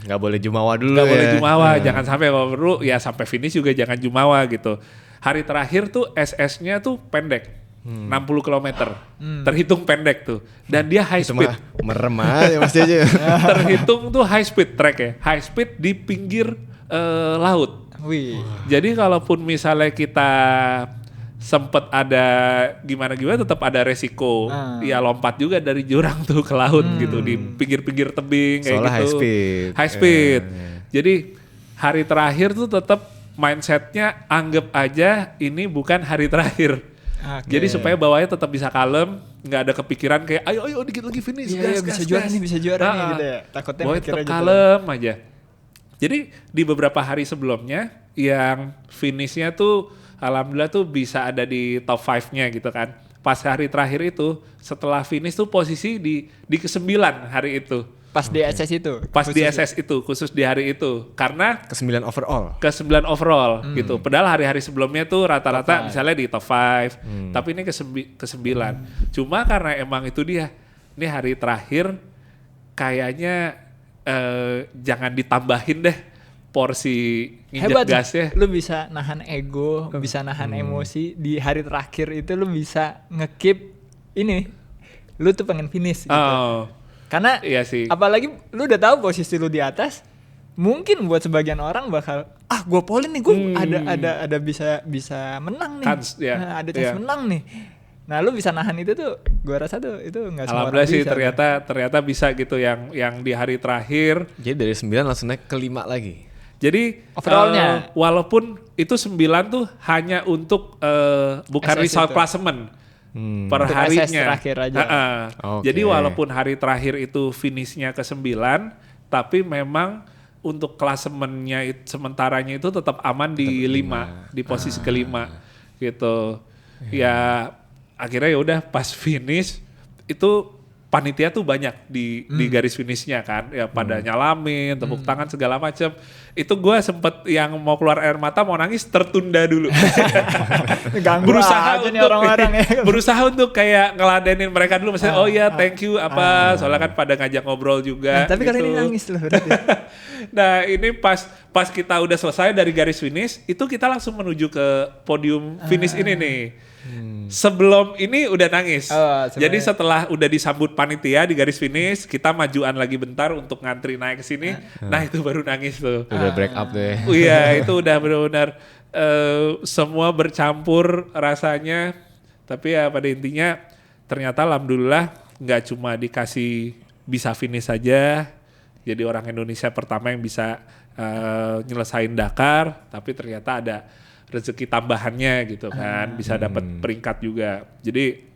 Nggak boleh jumawa dulu Nggak ya. boleh jumawa, jangan sampai kalau perlu ya sampai finish juga jangan jumawa gitu. Hari terakhir tuh SS-nya tuh pendek, 60 km, terhitung pendek tuh. Dan dia high Itu speed, mah merem aja pasti aja. terhitung tuh high speed track ya, high speed di pinggir laut. Wih. Jadi kalaupun misalnya kita sempet ada gimana tetap ada resiko ya lompat juga dari jurang tuh ke laut gitu di pinggir-pinggir tebing kayak Soalnya gitu. High speed. Jadi hari terakhir tuh tetap mindsetnya anggap aja ini bukan hari terakhir. Oke. Jadi supaya bawahnya tetap bisa kalem, nggak ada kepikiran kayak ayo dikit lagi finish, Iya, bisa juara nih, bisa juara nih gitu ya. Takutnya Bawahnya mikirnya tetap gitu. kalem aja. Jadi di beberapa hari sebelumnya yang finishnya tuh alhamdulillah tuh bisa ada di top 5-nya gitu kan. Pas hari terakhir itu setelah finish tuh posisi di ke-9 hari itu. Pas di SS itu. Pas di SS itu khusus di hari itu. Karena Ke-9 overall. ke-9 overall gitu. Padahal hari-hari sebelumnya tuh rata-rata misalnya di top 5. Tapi ini ke-9. Cuma karena emang itu dia. Ini hari terakhir kayaknya jangan ditambahin deh porsi Hebat nginjek gasnya. Lu bisa nahan ego, bisa nahan emosi. Di hari terakhir itu lu bisa nge-keep ini. Lu tuh pengen finish gitu. Oh, Karena iya sih. apalagi lu udah tahu posisi lu di atas, mungkin buat sebagian orang bakal gue polin nih, gue ada bisa menang nih. Chance, ya. Nah, ada chance Iya. menang nih. Nah, lu bisa nahan itu tuh, gue rasa tuh itu nggak semua orang Alhamdulillah sih bisa. ternyata bisa gitu yang di hari terakhir. Jadi dari 9 langsung naik ke 5 lagi. Jadi Overallnya. walaupun itu 9 tuh hanya untuk bukan SS result itu. placement per Untuk harinya. SS terakhir aja. Oke. Jadi walaupun hari terakhir itu finishnya ke 9, tapi memang untuk klasemennya sementaranya itu tetap aman di 5, di posisi ke-5 gitu. Ya akhirnya ya udah pas finish itu panitia tuh banyak di garis finishnya kan, ya pada nyalamin, tepuk tangan segala macem. Itu gue sempet yang mau keluar air mata, mau nangis, tertunda dulu. Ganggu aja nih orang-orang ya. Berusaha untuk kayak ngeladenin mereka dulu, misalnya oh ya thank you apa, soalnya kan pada ngajak ngobrol juga. Tapi kali ini nangis loh berarti. Nah ini pas kita udah selesai dari garis finish, itu kita langsung menuju ke podium finish ini nih. Sebelum ini udah nangis. Jadi setelah udah disambut panitia di garis finish, kita majuan lagi bentar untuk ngantri naik ke sini. Nah itu baru nangis tuh. Udah break up deh. Iya itu udah benar-benar semua bercampur rasanya. Tapi ya pada intinya ternyata alhamdulillah nggak cuma dikasih bisa finish saja. Jadi orang Indonesia pertama yang bisa nyelesain Dakar, tapi ternyata ada rezeki tambahannya gitu kan, bisa dapat peringkat juga. Jadi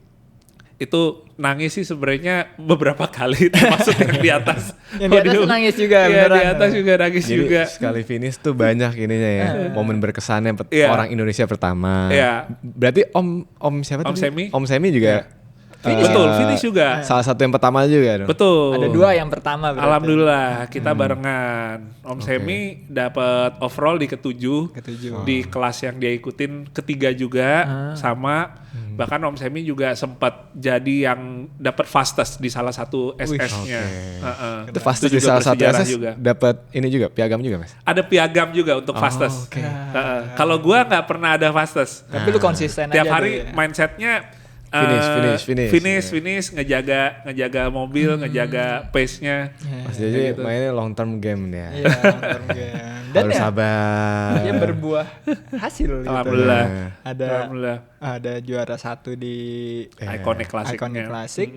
itu nangis sih sebenarnya beberapa kali, termasuk yang di atas. Yang di atas nangis juga. Iya di atas juga nangis. Jadi juga. Sekali finish tuh banyak ininya ya, momen berkesannya orang Indonesia pertama. Iya. Berarti Om siapa Om tadi? Semi. Om Semi juga. Betul, finish juga. Salah satu yang pertama juga dong. Betul. Ada 2 yang pertama berarti. Alhamdulillah kita barengan. Om Semi dapat overall di ketujuh. Di kelas yang dia ikutin ketiga juga sama. Bahkan Om Semi juga sempat jadi yang dapat fastest di salah satu SS-nya. Itu fastest di salah satu SS dapat ini juga piagam juga Mas. Ada piagam juga untuk fastest. Kalau gua nggak pernah ada fastest. Tapi lu konsisten aja. Tiap hari mindsetnya finish, ngejaga mobil, ngejaga pace-nya. Mas Jaje mainnya long term game ya. Iya, long term game. Dan harus sabar. Dia berbuah hasil gitu. Alhamdulillah. Ada juara 1 di Iconic Classic.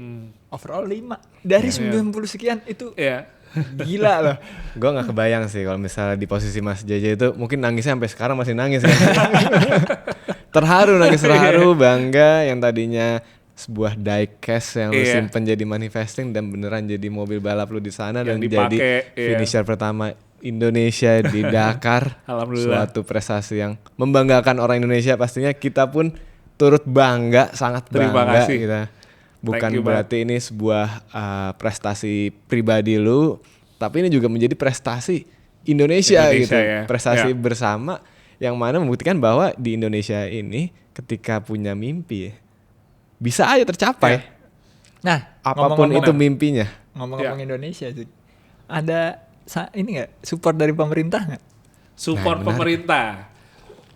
Overall 5 dari 90 sekian itu. Iya. Gila loh. Gue gak kebayang sih kalau misalnya di posisi Mas Jaje itu mungkin nangisnya sampai sekarang masih nangis kan. Nangis terharu, bangga yang tadinya sebuah diecast yang lu simpen jadi manifesting dan beneran jadi mobil balap lu di sana dan jadi finisher pertama Indonesia di Dakar. Alhamdulillah. Suatu prestasi yang membanggakan orang Indonesia, pastinya kita pun turut bangga, sangat Terima bangga kasih. kita. Bukan berarti ini sebuah prestasi pribadi lu, tapi ini juga menjadi prestasi Indonesia gitu. Ya. Prestasi bersama yang mana membuktikan bahwa di Indonesia ini ketika punya mimpi bisa aja tercapai. Nah, apapun itu mimpinya. Ngomong-ngomong Indonesia sih. Ada ini nggak support dari pemerintah nggak?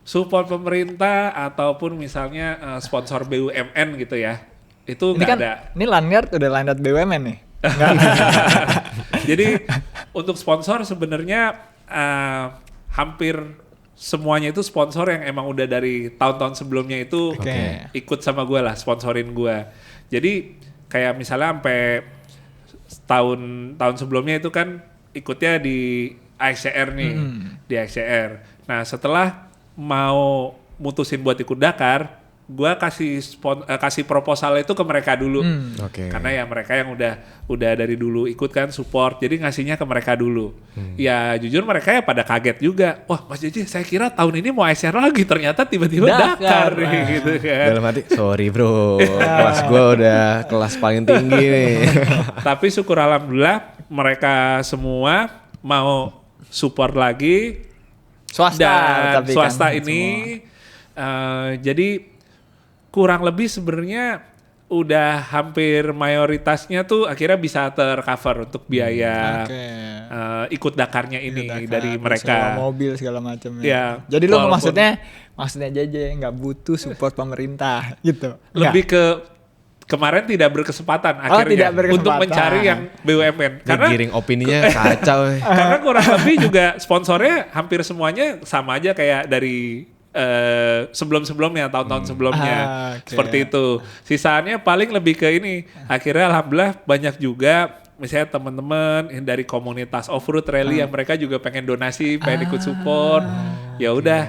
Support pemerintah ataupun misalnya sponsor BUMN gitu ya. Itu nggak ada. Ini Lanyard udah Lanyard BUMN nih. Jadi untuk sponsor sebenarnya hampir semuanya itu sponsor yang emang udah dari tahun-tahun sebelumnya itu ikut sama gue lah, sponsorin gue. Jadi kayak misalnya sampai tahun sebelumnya itu kan ikutnya di AXCR nih, di AXCR. Nah setelah mau mutusin buat ikut Dakar, gue kasih proposal itu ke mereka dulu, karena ya mereka yang udah dari dulu ikut kan support, jadi ngasihnya ke mereka dulu. Ya jujur mereka ya pada kaget juga, wah Mas Jeje saya kira tahun ini mau AXCR lagi, ternyata tiba-tiba Dakar nih gitu kan. Dalam hati sorry bro, kelas gue udah kelas paling tinggi nih. Tapi syukur alhamdulillah mereka semua mau support lagi swasta ini. Jadi kurang lebih sebenarnya udah hampir mayoritasnya tuh akhirnya bisa tercover untuk biaya ikut Dakarnya ini dari mereka. Mobil segala macam ya. Jadi lu maksudnya Jeje nggak butuh support pemerintah gitu. Lebih ke kemarin tidak berkesempatan akhirnya untuk mencari yang BUMN. Karena giring opininya kacau. Karena kurang lebih juga sponsornya hampir semuanya sama aja kayak dari sebelum-sebelumnya, tahun-tahun sebelumnya. Seperti itu. Sisanya paling lebih ke ini. Akhirnya alhamdulillah banyak juga misalnya teman-teman dari komunitas off-road rally yang mereka juga pengen donasi, pengen ikut support. Ya udah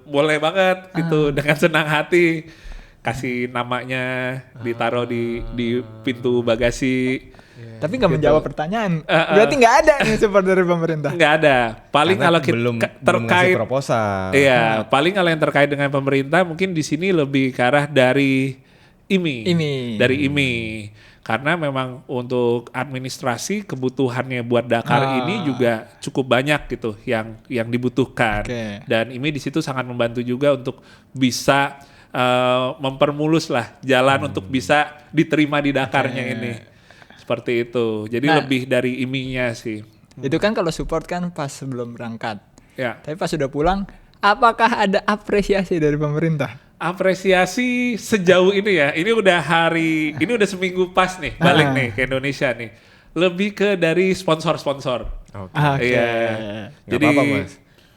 boleh banget gitu, dengan senang hati kasih namanya ditaruh di pintu bagasi. Tapi nggak menjawab pertanyaan. Berarti nggak ada nih support dari pemerintah. Nggak ada. Paling Karena kalau kita belum terkait ngasih proposal. Iya, paling kalau yang terkait dengan pemerintah mungkin di sini lebih ke arah dari IMI. Dari IMI. Karena memang untuk administrasi kebutuhannya buat Dakar ini juga cukup banyak gitu yang dibutuhkan. Oke. Dan IMI di situ sangat membantu juga untuk bisa mempermulus lah jalan untuk bisa diterima di Dakarnya ini. Seperti itu. Jadi Nah, lebih dari IMI-nya sih. Itu kan kalau support kan pas sebelum berangkat. Ya. Tapi pas sudah pulang, apakah ada apresiasi dari pemerintah? Apresiasi sejauh ini ya, ini udah seminggu pas nih balik nih ke Indonesia nih. Lebih ke dari sponsor-sponsor. Oke. Iya. Nggak apa-apa Mas.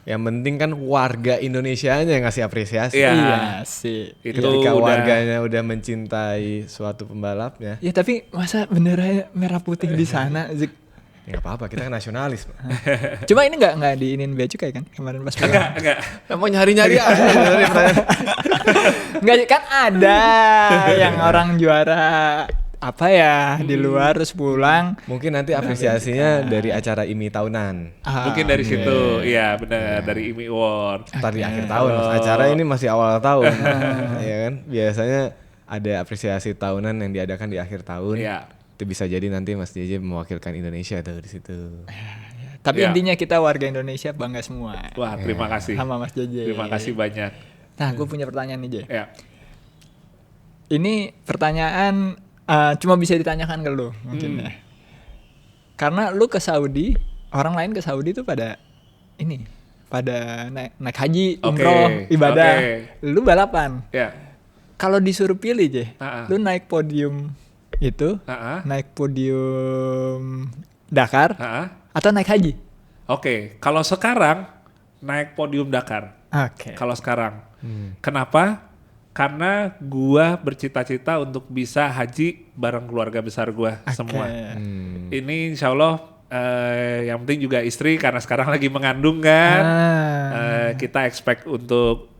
Yang penting kan warga Indonesianya yang ngasih apresiasi. Iya. Iya sih. Itu Ketika udah- warganya udah mencintai suatu pembalapnya, Ya tapi masa benderanya merah putih di sana? Zik? ya nggak apa-apa, kita kan nasionalis. Pak. Cuma ini nggak diinin bea cukai kan kemarin pas pulang? Enggak. Mau nyari-nyari aja. Nyari pertanyaan. Nggak kan ada yang orang juara apa ya di luar terus pulang. Mungkin nanti apresiasinya dari acara IMI tahunan. Mungkin dari situ, iya benar dari IMI Award. Ntar di akhir tahun, Mas. Acara ini masih awal tahun. Ya kan? Biasanya ada apresiasi tahunan yang diadakan di akhir tahun. Iya. Itu bisa jadi nanti Mas JJ mewakilkan Indonesia tuh di situ. Tapi Iya. intinya kita warga Indonesia bangga semua Wah, terima kasih. sama Mas JJ. Terima kasih banyak. Nah, gue punya pertanyaan nih, Jay. Ya. Ini pertanyaan cuma bisa ditanyakan ke lu mungkin ya. Karena lu ke Saudi, orang lain ke Saudi tuh pada naik haji, Oke, umroh, ibadah. oke. Lu balapan. Ya. Kalau disuruh pilih, Jay, lu Ha-ha. naik podium itu, Ha-ha. naik podium Dakar Ha-ha. atau naik haji? Oke, kalau sekarang naik podium Dakar. Oke. Kalau sekarang. Kenapa? Karena gua bercita-cita untuk bisa haji bareng keluarga besar gua semua. Ini insya Allah yang penting juga istri karena sekarang lagi mengandung kan. Kita expect untuk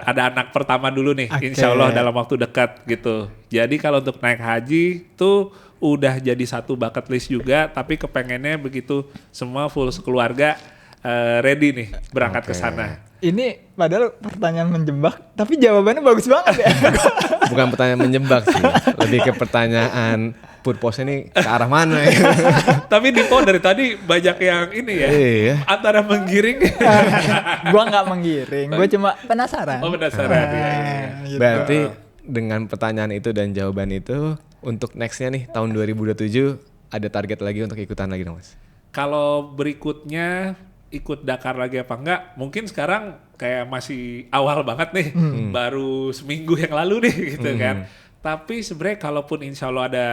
ada anak pertama dulu nih, Oke. insya Allah dalam waktu dekat gitu. Jadi kalau untuk naik haji tuh udah jadi satu bucket list juga, tapi kepengennya begitu semua full sekeluarga ready nih berangkat ke Oke. sana. Ini padahal pertanyaan menjebak, tapi jawabannya bagus banget ya. Bukan pertanyaan menjebak sih, lebih ke pertanyaan purpose ini ke arah mana ya? Tapi Dipo dari tadi banyak yang ini ya, Iya. antara menggiring. Gua nggak menggiring, gua cuma penasaran. Oh penasaran ya. Gitu. Berarti dengan pertanyaan itu dan jawaban itu untuk nextnya nih tahun 2027 ada target lagi untuk ikutan lagi dong Mas? Kalau berikutnya ikut Dakar lagi apa enggak? Mungkin sekarang kayak masih awal banget nih, baru seminggu yang lalu nih gitu kan. Tapi sebenarnya kalaupun insya Allah ada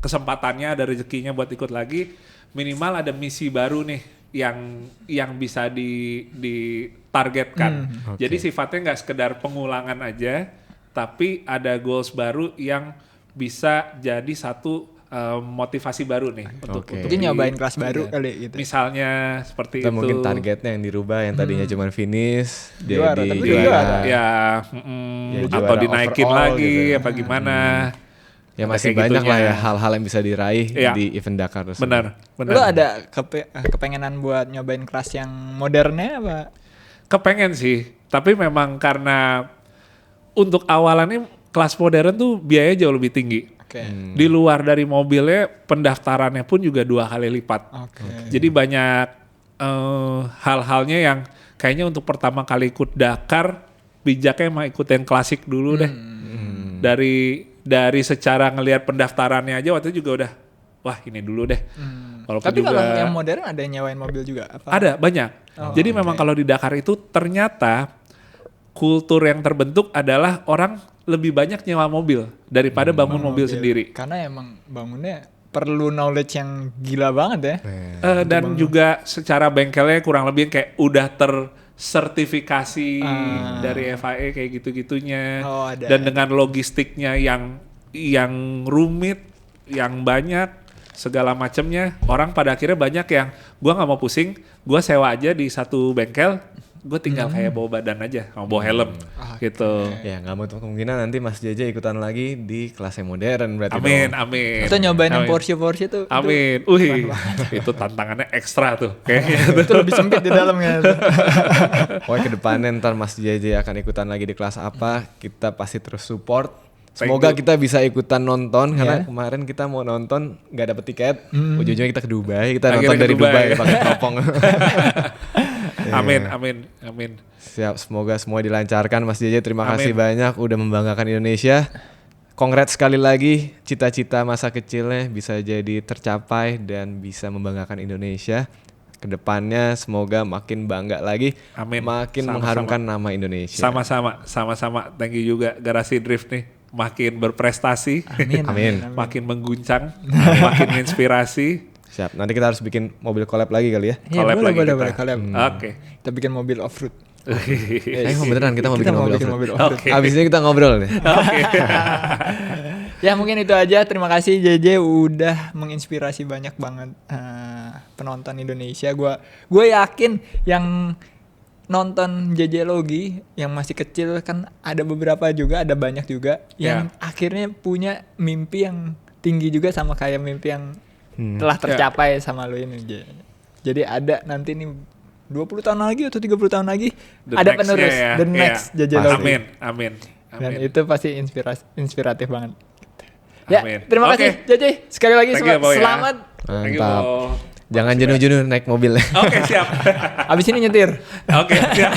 kesempatannya, ada rezekinya buat ikut lagi, minimal ada misi baru nih yang bisa ditargetkan. Jadi sifatnya nggak sekedar pengulangan aja, tapi ada goals baru yang bisa jadi satu motivasi baru nih untuk Oke. Mungkin di- nyobain kelas baru iya. kali gitu. Misalnya seperti Atau itu. mungkin targetnya yang dirubah yang tadinya cuma finish Juara, jadi tapi juara. juara. Ya, Ya, atau juara dinaikin overall lagi gitu. apa gimana. Ya Ada masih kayak banyak lah gitunya. ya hal-hal yang bisa diraih Iya. di event Dakar tersebut. Benar. Lu ada kepengenan buat nyobain kelas yang modernnya apa? Kepengen sih, tapi memang karena untuk awalannya kelas modern tuh biayanya jauh lebih tinggi. Oke. Di luar dari mobilnya, pendaftarannya pun juga 2 kali lipat. Oke. Jadi banyak hal-halnya yang kayaknya untuk pertama kali ikut Dakar, bijaknya mah ikut yang klasik dulu deh. Dari secara ngelihat pendaftarannya aja waktu itu juga udah, wah ini dulu deh. Walaupun Tapi juga kalau yang modern ada yang nyewain mobil juga apa? ada banyak. Jadi memang kalau di Dakar itu ternyata kultur yang terbentuk adalah orang lebih banyak nyewa mobil daripada bangun mobil sendiri. Karena emang bangunnya perlu knowledge yang gila banget ya. Dan juga secara bengkelnya kurang lebih kayak udah tersertifikasi dari FIA kayak gitu-gitunya. Oh, ada. Dan dengan logistiknya yang rumit, yang banyak segala macamnya, orang pada akhirnya banyak yang gua nggak mau pusing, gua sewa aja di satu bengkel, gue tinggal kayak bawa badan aja, sama bawa helm gitu. Ya nggak mau kemungkinan nanti Mas JJ ikutan lagi di kelas yang modern berarti. Amin, dong. amin. Atau nyobain yang Amin. Porsche tuh. Amin. Wih, itu tantangannya ekstra tuh kayaknya. Itu lebih sempit di dalamnya. Pokoknya kedepannya ntar Mas JJ akan ikutan lagi di kelas apa, kita pasti terus support. Thank Semoga you. kita bisa ikutan nonton karena Yeah. kemarin kita mau nonton nggak dapet tiket, ujung-ujungnya kita ke Dubai, kita Akhirnya nonton ke dari Dubai. Dubai pakai teropong. Amin, amin, amin. Siap, semoga semua dilancarkan Mas JJ. Terima Amin. kasih banyak udah membanggakan Indonesia. Congrats sekali lagi, cita-cita masa kecilnya bisa jadi tercapai dan bisa membanggakan Indonesia. Kedepannya semoga makin bangga lagi, Amin. makin Sama-sama. mengharumkan nama Indonesia. Sama-sama. Thank you juga Garasi Drift nih. Makin berprestasi, Amin. makin mengguncang, makin inspirasi. Siap, nanti kita harus bikin mobil collab lagi kali ya. Iya, Collab lagi kita. boleh collab. Oke. Kita bikin mobil off-road. Beneran kita mau bikin mobil bikin off-road. mobil off-road. Oke. Abis ini kita ngobrol nih. Ya mungkin itu aja. Terima kasih JJ udah menginspirasi banyak banget penonton Indonesia. Gue yakin yang nonton JJ Logi yang masih kecil kan ada beberapa juga, ada banyak juga yang akhirnya punya mimpi yang tinggi juga sama kayak mimpi yang telah tercapai sama lo ini. Jadi ada nanti nih 20 tahun lagi atau 30 tahun lagi The ada next-nya penerus ya. the next Iya. JJ Logi. Amin. Dan itu pasti inspiratif banget. Ya, Amin. terima Oke. kasih JJ. Sekali lagi Thank you, Bo, ya. selamat. Thank you, Mantap. Bo. Jangan jenuh-jenuh naik mobil. Oke, siap. Abis ini nyetir. Oke, siap.